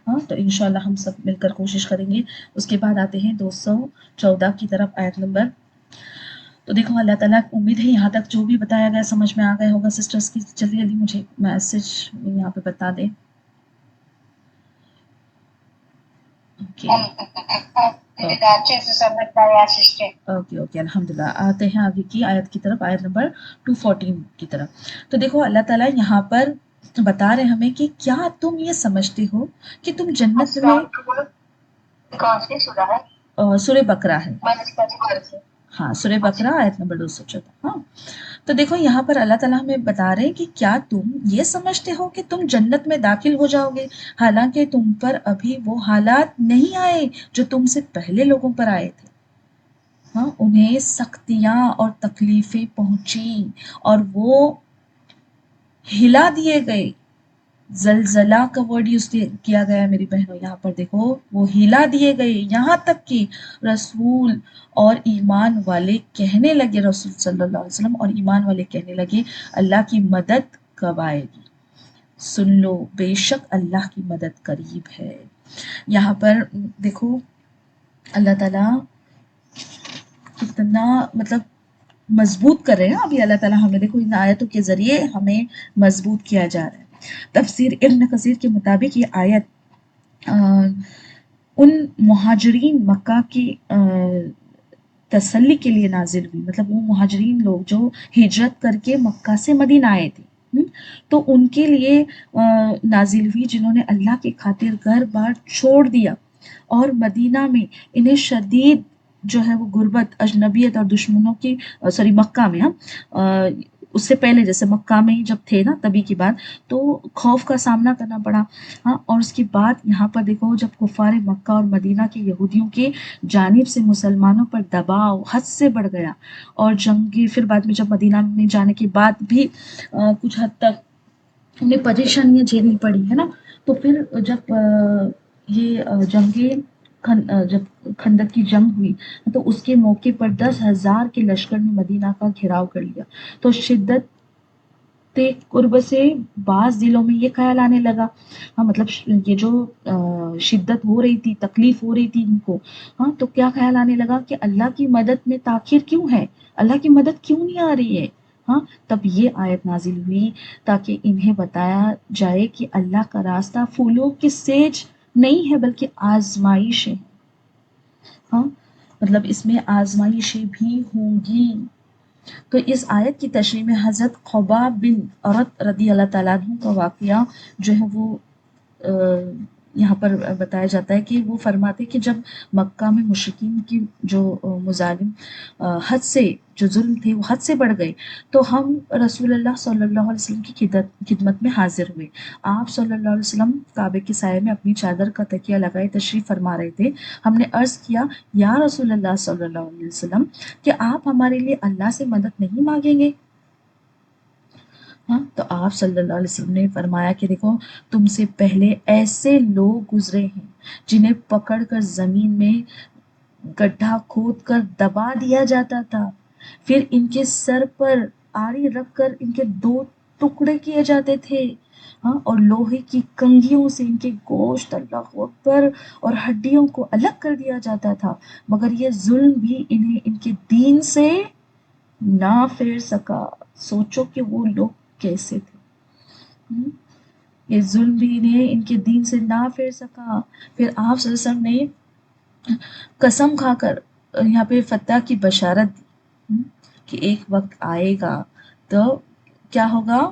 ہاں، تو انشاءاللہ ہم سب مل کر کوشش کریں گے. اس کے بعد آتے ہیں 214 کی طرف، آیت نمبر. تو دیکھو اللہ تعالیٰ، امید ہے یہاں تک جو بھی بتایا گیا سمجھ میں آ گیا ہوگا سسٹرز کی. جلدی جلدی مجھے میسج یہاں پہ بتا دیں. اوکے الحمدللہ. آتے ہیں آگے کی آیت کی طرف، آیت نمبر 214 کی طرف. تو دیکھو اللہ تعالیٰ یہاں پر بتا رہے ہمیں کہ کیا تم یہ سمجھتے ہو کہ تم جنت میں. سورہ بقرہ ہے. ہاں، سورہ بقرہ آیت نمبر 214. ہاں، تو دیکھو یہاں پر اللہ تعالیٰ ہمیں بتا رہے ہیں کہ کیا تم یہ سمجھتے ہو کہ تم جنت میں داخل ہو جاؤ گے، حالانکہ تم پر ابھی وہ حالات نہیں آئے جو تم سے پہلے لوگوں پر آئے تھے. ہاں، انہیں سختیاں اور تکلیفیں پہنچیں اور وہ ہلا دیے گئے. زلزلہ کا ورڈ یوز کیا گیا ہے میری بہنوں یہاں پر. دیکھو وہ ہلا دیے گئے، یہاں تک کہ رسول اور ایمان والے کہنے لگے، رسول صلی اللہ علیہ وسلم اور ایمان والے کہنے لگے اللہ کی مدد کب آئے گی؟ سن لو، بے شک اللہ کی مدد قریب ہے. یہاں پر دیکھو اللہ تعالیٰ کتنا مطلب مضبوط کر رہے ہیں. ابھی اللہ تعالیٰ ہمیں دیکھو ان آیتوں کے ذریعے ہمیں مضبوط کیا جا رہا ہے. تفسیر ابن کثیر کے مطابق یہ آیت ان مہاجرین مکہ کی تسلی کے لیے نازل ہوئی. مطلب وہ مہاجرین لوگ جو ہجرت کر کے مکہ سے مدینہ آئے تھے، تو ان کے لیے نازل ہوئی، جنہوں نے اللہ کی خاطر گھر بار چھوڑ دیا اور مدینہ میں انہیں شدید جو ہے وہ غربت، اجنبیت اور دشمنوں کی مکہ میں، اس سے پہلے جیسے مکہ میں جب تھے نا تبھی کی بات، تو خوف کا سامنا کرنا پڑا. ہاں، اور اس کے بعد یہاں پر دیکھو جب کفار مکہ اور مدینہ کے یہودیوں کے جانب سے مسلمانوں پر دباؤ حد سے بڑھ گیا، اور جنگی پھر بعد میں جب مدینہ میں جانے کے بعد بھی کچھ حد تک انہیں پریشانیاں جھیلنی پڑی ہے نا. تو پھر جب یہ جنگیں جب خندق کی جنگ ہوئی تو اس کے موقع پر 10,000 کے لشکر نے مدینہ کا گھیراؤ کر لیا. تو شدت قرب سے بعض دلوں میں یہ خیال آنے لگا، ہاں مطلب یہ جو شدت ہو رہی تھی، تکلیف ہو رہی تھی ان کو، ہاں تو کیا خیال آنے لگا کہ اللہ کی مدد میں تاخیر کیوں ہے، اللہ کی مدد کیوں نہیں آ رہی ہے. ہاں، تب یہ آیت نازل ہوئی تاکہ انہیں بتایا جائے کہ اللہ کا راستہ پھولوں کی سیج نہیں ہے بلکہ آزمائش ہے. ہاں، مطلب اس میں آزمائشیں بھی ہوں گی. تو اس آیت کی تشریح میں حضرت خباب بن عرط رضی اللہ تعالیٰ عنہ کا واقعہ جو ہے وہ یہاں پر بتایا جاتا ہے کہ وہ فرماتے کہ جب مکہ میں مشرکین کی جو مظالم حد سے جو ظلم تھے وہ حد سے بڑھ گئے، تو ہم رسول اللہ صلی اللہ علیہ وسلم کی خدمت میں حاضر ہوئے. آپ صلی اللہ علیہ وسلم کعبے کے سائے میں اپنی چادر کا تکیہ لگائے تشریف فرما رہے تھے. ہم نے عرض کیا یا رسول اللہ صلی اللہ علیہ وسلم کہ آپ ہمارے لیے اللہ سے مدد نہیں مانگیں گے؟ ہاں، تو آپ صلی اللہ علیہ وسلم نے فرمایا کہ دیکھو تم سے پہلے ایسے لوگ گزرے ہیں جنہیں پکڑ کر زمین میں گڈھا کھود کر دبا دیا جاتا تھا، پھر ان کے سر پر آڑی رکھ کر ان کے 2 ٹکڑے کیے جاتے تھے، ہاں، اور لوہے کی کنگھیوں سے ان کے گوشت، اللہ اکبر، اور ہڈیوں کو الگ کر دیا جاتا تھا، مگر یہ ظلم بھی انہیں ان کے دین سے نہ پھیر سکا. سوچو کہ وہ لوگ کیسے تھے. یہ ظلم بھی انہیں ان کے دین سے نہ پھیر سکا. پھر آپ صلی اللہ علیہ وسلم نے قسم کھا کر یہاں پہ فتح کی بشارت دی کہ ایک وقت آئے گا تو کیا ہوگا،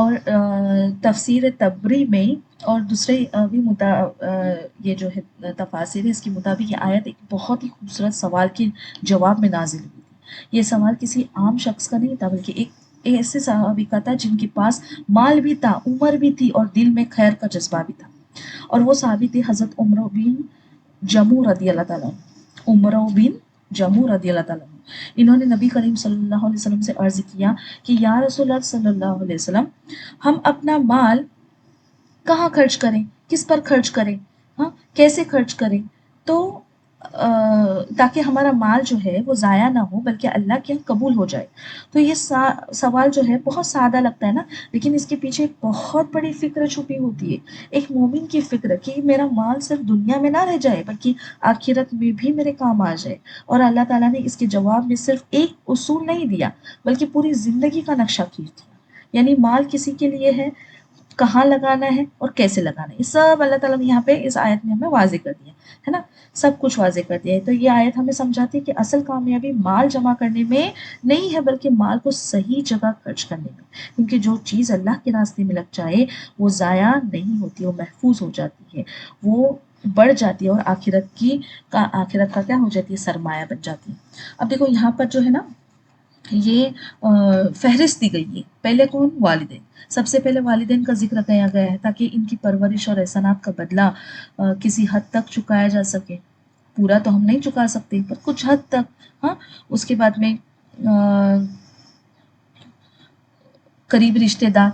اور تفسیر تبری میں اور دوسرے بھی یہ جو ہے تفاسیر ہے، اس کے مطابق یہ آیت ایک بہت ہی خوبصورت سوال کے جواب میں نازل ہوئی تھی۔ یہ سوال کسی عام شخص کا نہیں تھا، بلکہ ایک ایسے صحابی کا تھا جن کے پاس مال بھی تھا، عمر بھی تھی، اور دل میں خیر کا جذبہ بھی تھا۔ اور وہ صحابی تھے حضرت عمر بن جموں رضی اللہ تعالیٰ عنہ، عمر بن جموں رضی اللہ تعالیٰ عنہ۔ انہوں نے نبی کریم صلی اللہ علیہ وسلم سے عرض کیا کہ یا رسول اللہ صلی اللہ علیہ وسلم، ہم اپنا مال کہاں خرچ کریں، کس پر خرچ کریں، ہاں کیسے خرچ کریں، تو تاکہ ہمارا مال جو ہے وہ ضائع نہ ہو بلکہ اللہ کے یہاں قبول ہو جائے۔ تو یہ سوال جو ہے بہت سادہ لگتا ہے نا، لیکن اس کے پیچھے ایک بہت بڑی فکر چھپی ہوتی ہے، ایک مومن کی فکر کہ میرا مال صرف دنیا میں نہ رہ جائے بلکہ آخرت میں بھی میرے کام آ جائے۔ اور اللہ تعالیٰ نے اس کے جواب میں صرف ایک اصول نہیں دیا بلکہ پوری زندگی کا نقشہ کھینچ دیا، یعنی مال کسی کے لیے ہے، کہاں لگانا ہے اور کیسے لگانا ہے، یہ سب اللہ تعالیٰ نے یہاں پہ اس آیت میں ہمیں واضح کر دیا ہے نا، سب کچھ واضح کر دیا ہے۔ تو یہ آیت ہمیں سمجھاتی ہے کہ اصل کامیابی مال جمع کرنے میں نہیں ہے بلکہ مال کو صحیح جگہ خرچ کرنے میں، کیونکہ جو چیز اللہ کے راستے میں لگ جائے وہ ضائع نہیں ہوتی، وہ محفوظ ہو جاتی ہے، وہ بڑھ جاتی ہے، اور آخرت کا کیا ہو جاتی ہے، سرمایہ بن جاتی ہے۔ اب دیکھو یہاں پر جو ہے نا یہ فہرست دی گئی ہے، پہلے کون، والدین، سب سے پہلے والدین کا ذکر کیا گیا ہے تاکہ ان کی پرورش اور احسانات کا بدلہ کسی حد تک چکایا جا سکے۔ پورا تو ہم نہیں چکا سکتے پر کچھ حد تک، ہاں۔ اس کے بعد میں قریب رشتہ دار،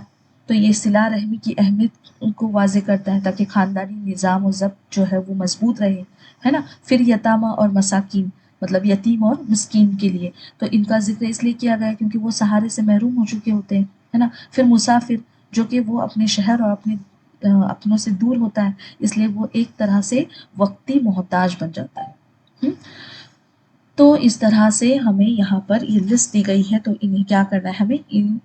تو یہ صلہ رحمی کی اہمیت کو واضح کرتا ہے تاکہ خاندانی نظام و ضبط جو ہے وہ مضبوط رہے، ہے نا۔ پھر یتامہ اور مساکین، مطلب یتیم اور مسکین کے لیے، تو ان کا ذکر اس لیے کیا گیا کیونکہ وہ سہارے سے محروم ہو چکے ہوتے ہیں، ہے نا۔ پھر مسافر، جو کہ وہ اپنے شہر اور اپنے اپنوں سے دور ہوتا ہے، اس لیے وہ ایک طرح سے وقتی محتاج بن جاتا ہے۔ تو اس طرح سے ہمیں یہاں پر یہ لسٹ دی گئی ہے، تو انہیں کیا کرنا ہے، ہمیں ان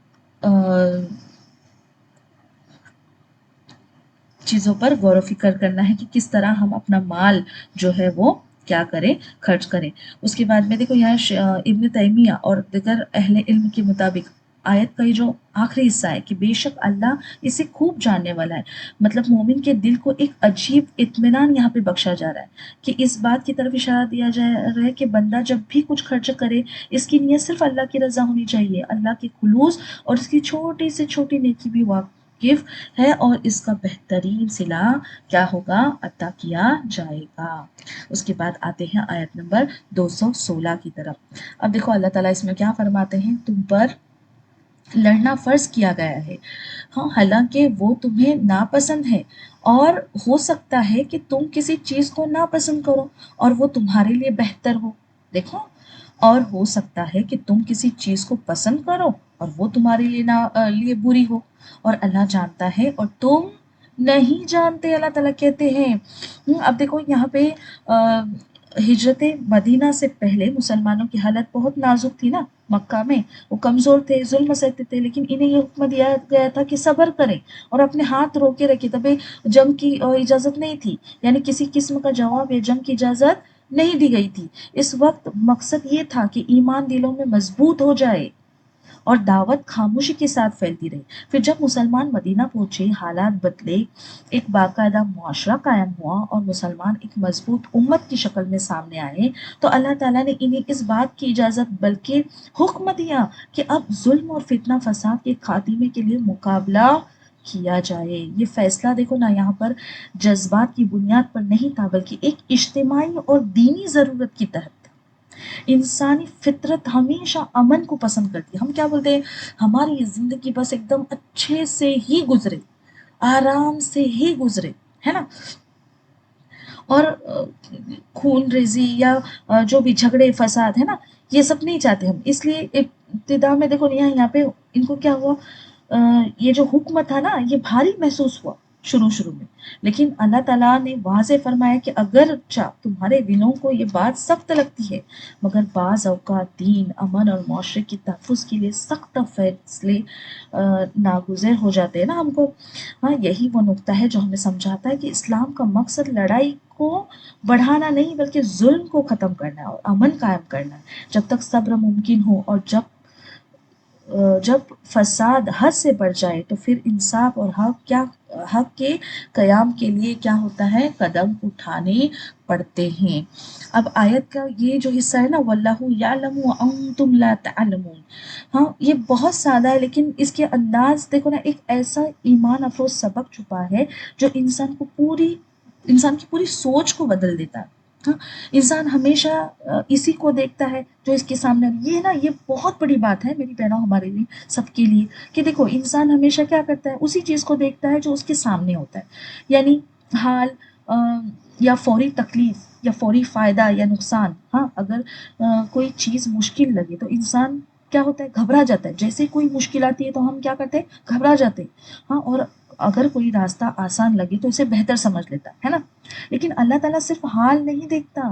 چیزوں پر غور و فکر کرنا ہے کہ کس طرح ہم اپنا مال جو ہے وہ کیا کریں، خرچ کریں۔ اس کے بعد میں دیکھو یہاں ابن تیمیہ اور دیگر اہل علم کے مطابق آیت کا یہ جو آخری حصہ ہے کہ بے شک اللہ اسے خوب جاننے والا ہے، مطلب مومن کے دل کو ایک عجیب اطمینان یہاں پہ بخشا جا رہا ہے کہ اس بات کی طرف اشارہ دیا جا رہا ہے کہ بندہ جب بھی کچھ خرچ کرے اس کی نیت صرف اللہ کی رضا ہونی چاہیے، اللہ کے خلوص اور اس کی چھوٹی سے چھوٹی نیکی بھی واقف ہے، اور اس کا بہترین صلہ کیا ہوگا، عطا کیا جائے گا۔ اس کے بعد آتے ہیں آیت نمبر 216 کی طرف۔ اب دیکھو اللہ تعالیٰ اس میں کیا فرماتے ہیں، تم پر لڑنا فرض کیا گیا ہے، ہاں حالانکہ وہ تمہیں ناپسند ہے، اور ہو سکتا ہے کہ تم کسی چیز کو ناپسند کرو اور وہ تمہارے لیے بہتر ہو، دیکھو، اور ہو سکتا ہے کہ تم کسی چیز کو پسند کرو اور وہ تمہارے لیے بری ہو، اور اللہ جانتا ہے اور تم نہیں جانتے، اللہ تعالیٰ کہتے ہیں۔ اب دیکھو یہاں پہ ہجرت مدینہ سے پہلے مسلمانوں کی حالت بہت نازک تھی نا، مکہ میں وہ کمزور تھے، ظلم سہتے تھے، لیکن انہیں یہ حکم دیا گیا تھا کہ صبر کریں اور اپنے ہاتھ روکے رکھے، تبھی جنگ کی اجازت نہیں تھی، یعنی کسی قسم کا جواب یا جنگ کی اجازت نہیں دی گئی تھی۔ اس وقت مقصد یہ تھا کہ ایمان دلوں میں مضبوط ہو جائے اور دعوت خاموشی کے ساتھ پھیلتی رہی۔ پھر جب مسلمان مدینہ پہنچے، حالات بدلے، ایک باقاعدہ معاشرہ قائم ہوا اور مسلمان ایک مضبوط امت کی شکل میں سامنے آئے، تو اللہ تعالیٰ نے انہیں اس بات کی اجازت بلکہ حکم دیا کہ اب ظلم اور فتنہ فساد کے خاتمے کے لیے مقابلہ کیا جائے۔ یہ فیصلہ دیکھو نا یہاں پر جذبات کی بنیاد پر نہیں تھا بلکہ ایک اجتماعی اور دینی ضرورت کی تحت۔ انسانی فطرت ہمیشہ امن کو پسند کرتی ہے، ہم کیا بولتے ہیں، ہماری یہ زندگی بس ایک دم اچھے سے ہی گزرے، آرام سے ہی گزرے، ہے نا، اور خون ریزی یا جو بھی جھگڑے فساد ہے نا، یہ سب نہیں چاہتے ہم۔ اس لیے ابتدا میں دیکھو یہاں پہ ان کو کیا ہوا، یہ جو حکم تھا نا یہ بھاری محسوس ہوا شروع میں، لیکن اللہ تعالیٰ نے واضح فرمایا کہ اگرچہ تمہارے دلوں کو یہ بات سخت لگتی ہے، مگر بعض اوقات دین، امن اور معاشرے کی تحفظ کے لیے سخت فیصلے ناگزیر ہو جاتے ہیں نا ہم کو۔ ہاں یہی وہ نقطہ ہے جو ہمیں سمجھاتا ہے کہ اسلام کا مقصد لڑائی کو بڑھانا نہیں بلکہ ظلم کو ختم کرنا ہے اور امن قائم کرنا ہے۔ جب تک صبر ممکن ہو اور جب جب فساد حد سے بڑھ جائے تو پھر انصاف اور حق کے قیام کے لیے کیا ہوتا ہے، قدم اٹھانے پڑتے ہیں۔ اب آیت کا یہ جو حصہ ہے نا، واللہ یعلم وانتم لا تعلمون، ہاں یہ بہت سادہ ہے لیکن اس کے انداز دیکھو نا، ایک ایسا ایمان افروز سبق چھپا ہے جو انسان کی پوری سوچ کو بدل دیتا ہے۔ ہاں، انسان ہمیشہ اسی کو دیکھتا ہے جو اس کے سامنے، یہ بہت بڑی بات ہے میری بہنوں، ہمارے لیے سب کے لیے، کہ دیکھو انسان ہمیشہ کیا کرتا ہے، اسی چیز کو دیکھتا ہے جو اس کے سامنے ہوتا ہے، یعنی حال یا فوری تکلیف یا فوری فائدہ یا نقصان۔ ہاں، اگر کوئی چیز مشکل لگے تو انسان کیا ہوتا ہے، گھبرا جاتا ہے، جیسے کوئی مشکل آتی ہے تو ہم کیا کرتے ہیں، گھبرا جاتے ہیں۔ ہاں، اور اگر کوئی راستہ آسان لگے تو اسے بہتر سمجھ لیتا ہے نا۔ لیکن اللہ تعالیٰ صرف حال نہیں دیکھتا،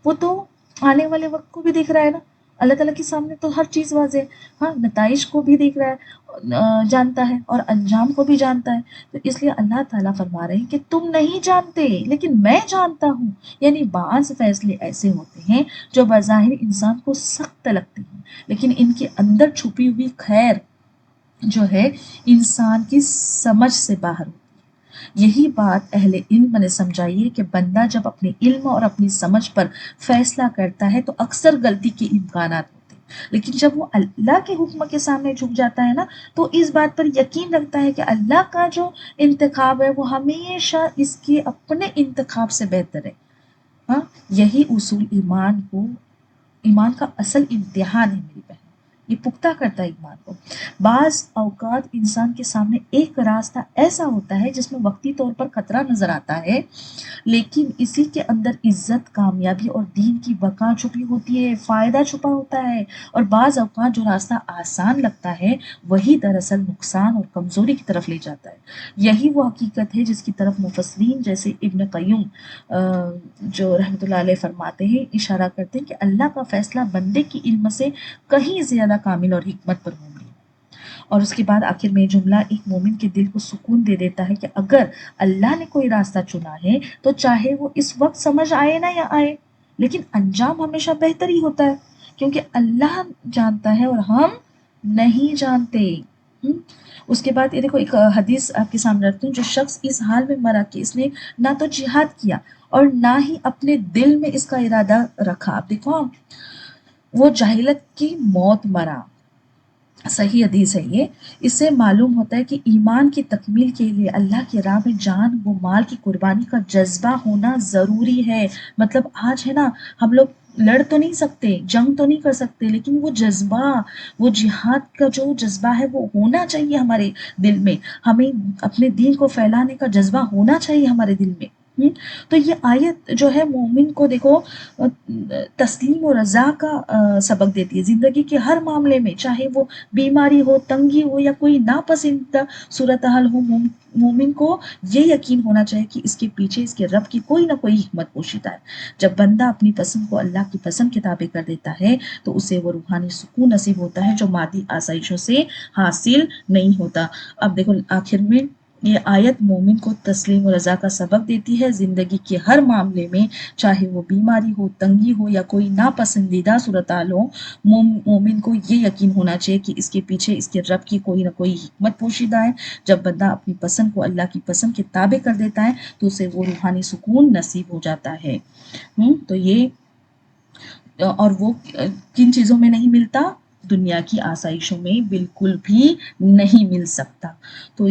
وہ تو آنے والے وقت کو بھی دیکھ رہا ہے نا۔ اللہ تعالیٰ کے سامنے تو ہر چیز واضح ہے، ہاں نتائج کو بھی دیکھ رہا ہے، جانتا ہے، اور انجام کو بھی جانتا ہے۔ تو اس لیے اللہ تعالیٰ فرما رہے ہیں کہ تم نہیں جانتے لیکن میں جانتا ہوں، یعنی بعض فیصلے ایسے ہوتے ہیں جو بظاہر انسان کو سخت لگتے ہیں لیکن ان کے اندر چھپی ہوئی خیر جو ہے انسان کی سمجھ سے باہر ہوتی ہے۔ یہی بات اہل علم نے سمجھائی ہے کہ بندہ جب اپنے علم اور اپنی سمجھ پر فیصلہ کرتا ہے تو اکثر غلطی کے امکانات ہوتے ہیں، لیکن جب وہ اللہ کے حکم کے سامنے جھک جاتا ہے نا تو اس بات پر یقین رکھتا ہے کہ اللہ کا جو انتخاب ہے وہ ہمیشہ اس کے اپنے انتخاب سے بہتر ہے۔ ہاں، یہی اصول ایمان کا اصل امتحان ہے میری بہن، یہ پختہ کرتا ہے ایمان کو۔ بعض اوقات انسان کے سامنے ایک راستہ ایسا ہوتا ہے جس میں وقتی طور پر خطرہ نظر آتا ہے لیکن اسی کے اندر عزت، کامیابی اور دین کی بقا چھپی ہوتی ہے، فائدہ چھپا ہوتا ہے۔ اور بعض اوقات جو راستہ آسان لگتا ہے وہی دراصل نقصان اور کمزوری کی طرف لے جاتا ہے۔ یہی وہ حقیقت ہے جس کی طرف مفسرین جیسے ابن قیم جو رحمۃ اللہ علیہ فرماتے ہیں، اشارہ کرتے ہیں کہ اللہ کا فیصلہ بندے کی علم سے کہیں زیادہ کامل اور حکمت پر مبنی ہے۔ اور اس کے بعد آخر میں جملہ ایک مومن کے دل کو سکون دے دیتا ہے کہ اگر اللہ نے کوئی راستہ چنا ہے تو چاہے وہ اس وقت سمجھ آئے نہ یا آئے لیکن انجام ہمیشہ بہتر ہی ہوتا ہے، کیونکہ اللہ جانتا ہے اور ہم نہیں جانتے۔ اس کے بعد یہ دیکھو ایک حدیث آپ کے سامنے رکھتی ہوں، جو شخص اس حال میں مرا کہ اس نے نہ تو جہاد کیا اور نہ ہی اپنے دل میں اس کا ارادہ رکھا، اب دیکھو وہ جاہلت کی موت مرا۔ صحیح حدیث ہے یہ۔ اس سے معلوم ہوتا ہے کہ ایمان کی تکمیل کے لیے اللہ کی راہ میں جان و مال کی قربانی کا جذبہ ہونا ضروری ہے۔ مطلب آج ہے نا، ہم لوگ لڑ تو نہیں سکتے، جنگ تو نہیں کر سکتے، لیکن وہ جذبہ، وہ جہاد کا جو جذبہ ہے وہ ہونا چاہیے ہمارے دل میں، ہمیں اپنے دین کو پھیلانے کا جذبہ ہونا چاہیے ہمارے دل میں۔ تو یہ آیت جو ہے مومن کو دیکھو تسلیم و رضا کا سبق دیتی ہے زندگی کے ہر معاملے میں، چاہے وہ بیماری ہو، تنگی ہو یا کوئی ناپسندیدہ صورتحال ہو۔ مومن کو یہ یقین ہونا چاہیے کہ اس کے پیچھے اس کے رب کی کوئی نہ کوئی حکمت پوشیدہ ہے۔ جب بندہ اپنی پسند کو اللہ کی پسند کے تابع کر دیتا ہے تو اسے وہ روحانی سکون نصیب ہوتا ہے جو مادی آسائشوں سے حاصل نہیں ہوتا۔ اب دیکھو آخر میں یہ آیت مومن کو تسلیم و رضا کا سبق دیتی ہے زندگی کے ہر معاملے میں، چاہے وہ بیماری ہو، تنگی ہو یا کوئی ناپسندیدہ صورتحال ہو۔ مومن کو یہ یقین ہونا چاہیے کہ اس کے پیچھے اس کے رب کی کوئی نہ کوئی حکمت پوشیدہ ہے۔ جب بندہ اپنی پسند کو اللہ کی پسند کے تابع کر دیتا ہے تو اسے وہ روحانی سکون نصیب ہو جاتا ہے۔ تو یہ، اور وہ کن چیزوں میں نہیں ملتا؟ دنیا کی آسائشوں میں بالکل بھی نہیں مل سکتا۔ تو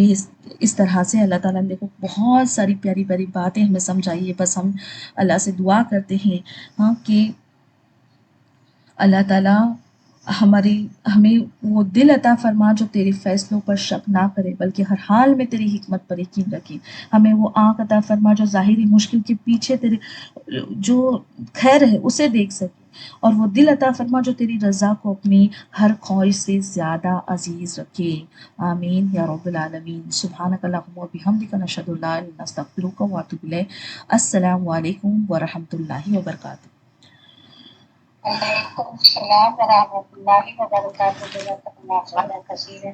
اس طرح سے اللہ تعالیٰ نے دیکھو بہت ساری پیاری پیاری باتیں ہمیں سمجھائی ہے، بس ہم اللہ سے دعا کرتے ہیں ہاں کہ اللہ تعالیٰ ہمیں وہ دل عطا فرما جو تیرے فیصلوں پر شک نہ کرے بلکہ ہر حال میں تیری حکمت پر یقین رکھے۔ ہمیں وہ آنکھ عطا فرما جو ظاہری مشکل کے پیچھے تیرے جو خیر ہے اسے دیکھ سکے، اور وہ دل عطا فرما جو تیری رضا کو اپنی ہر خواہش سے زیادہ عزیز رکھے۔ آمین یا رب العالمین۔ سبحانک اللہم و بحمدک، نشہد ان لا الہ الا انت، نستغفرک و نتوب الیک۔ السلام علیکم ورحمۃ اللہ وبرکاتہ۔ وعلیکم السلام ورحمۃ اللہ وبرکاتہ۔ جزاک اللہ خیرا کثیرا۔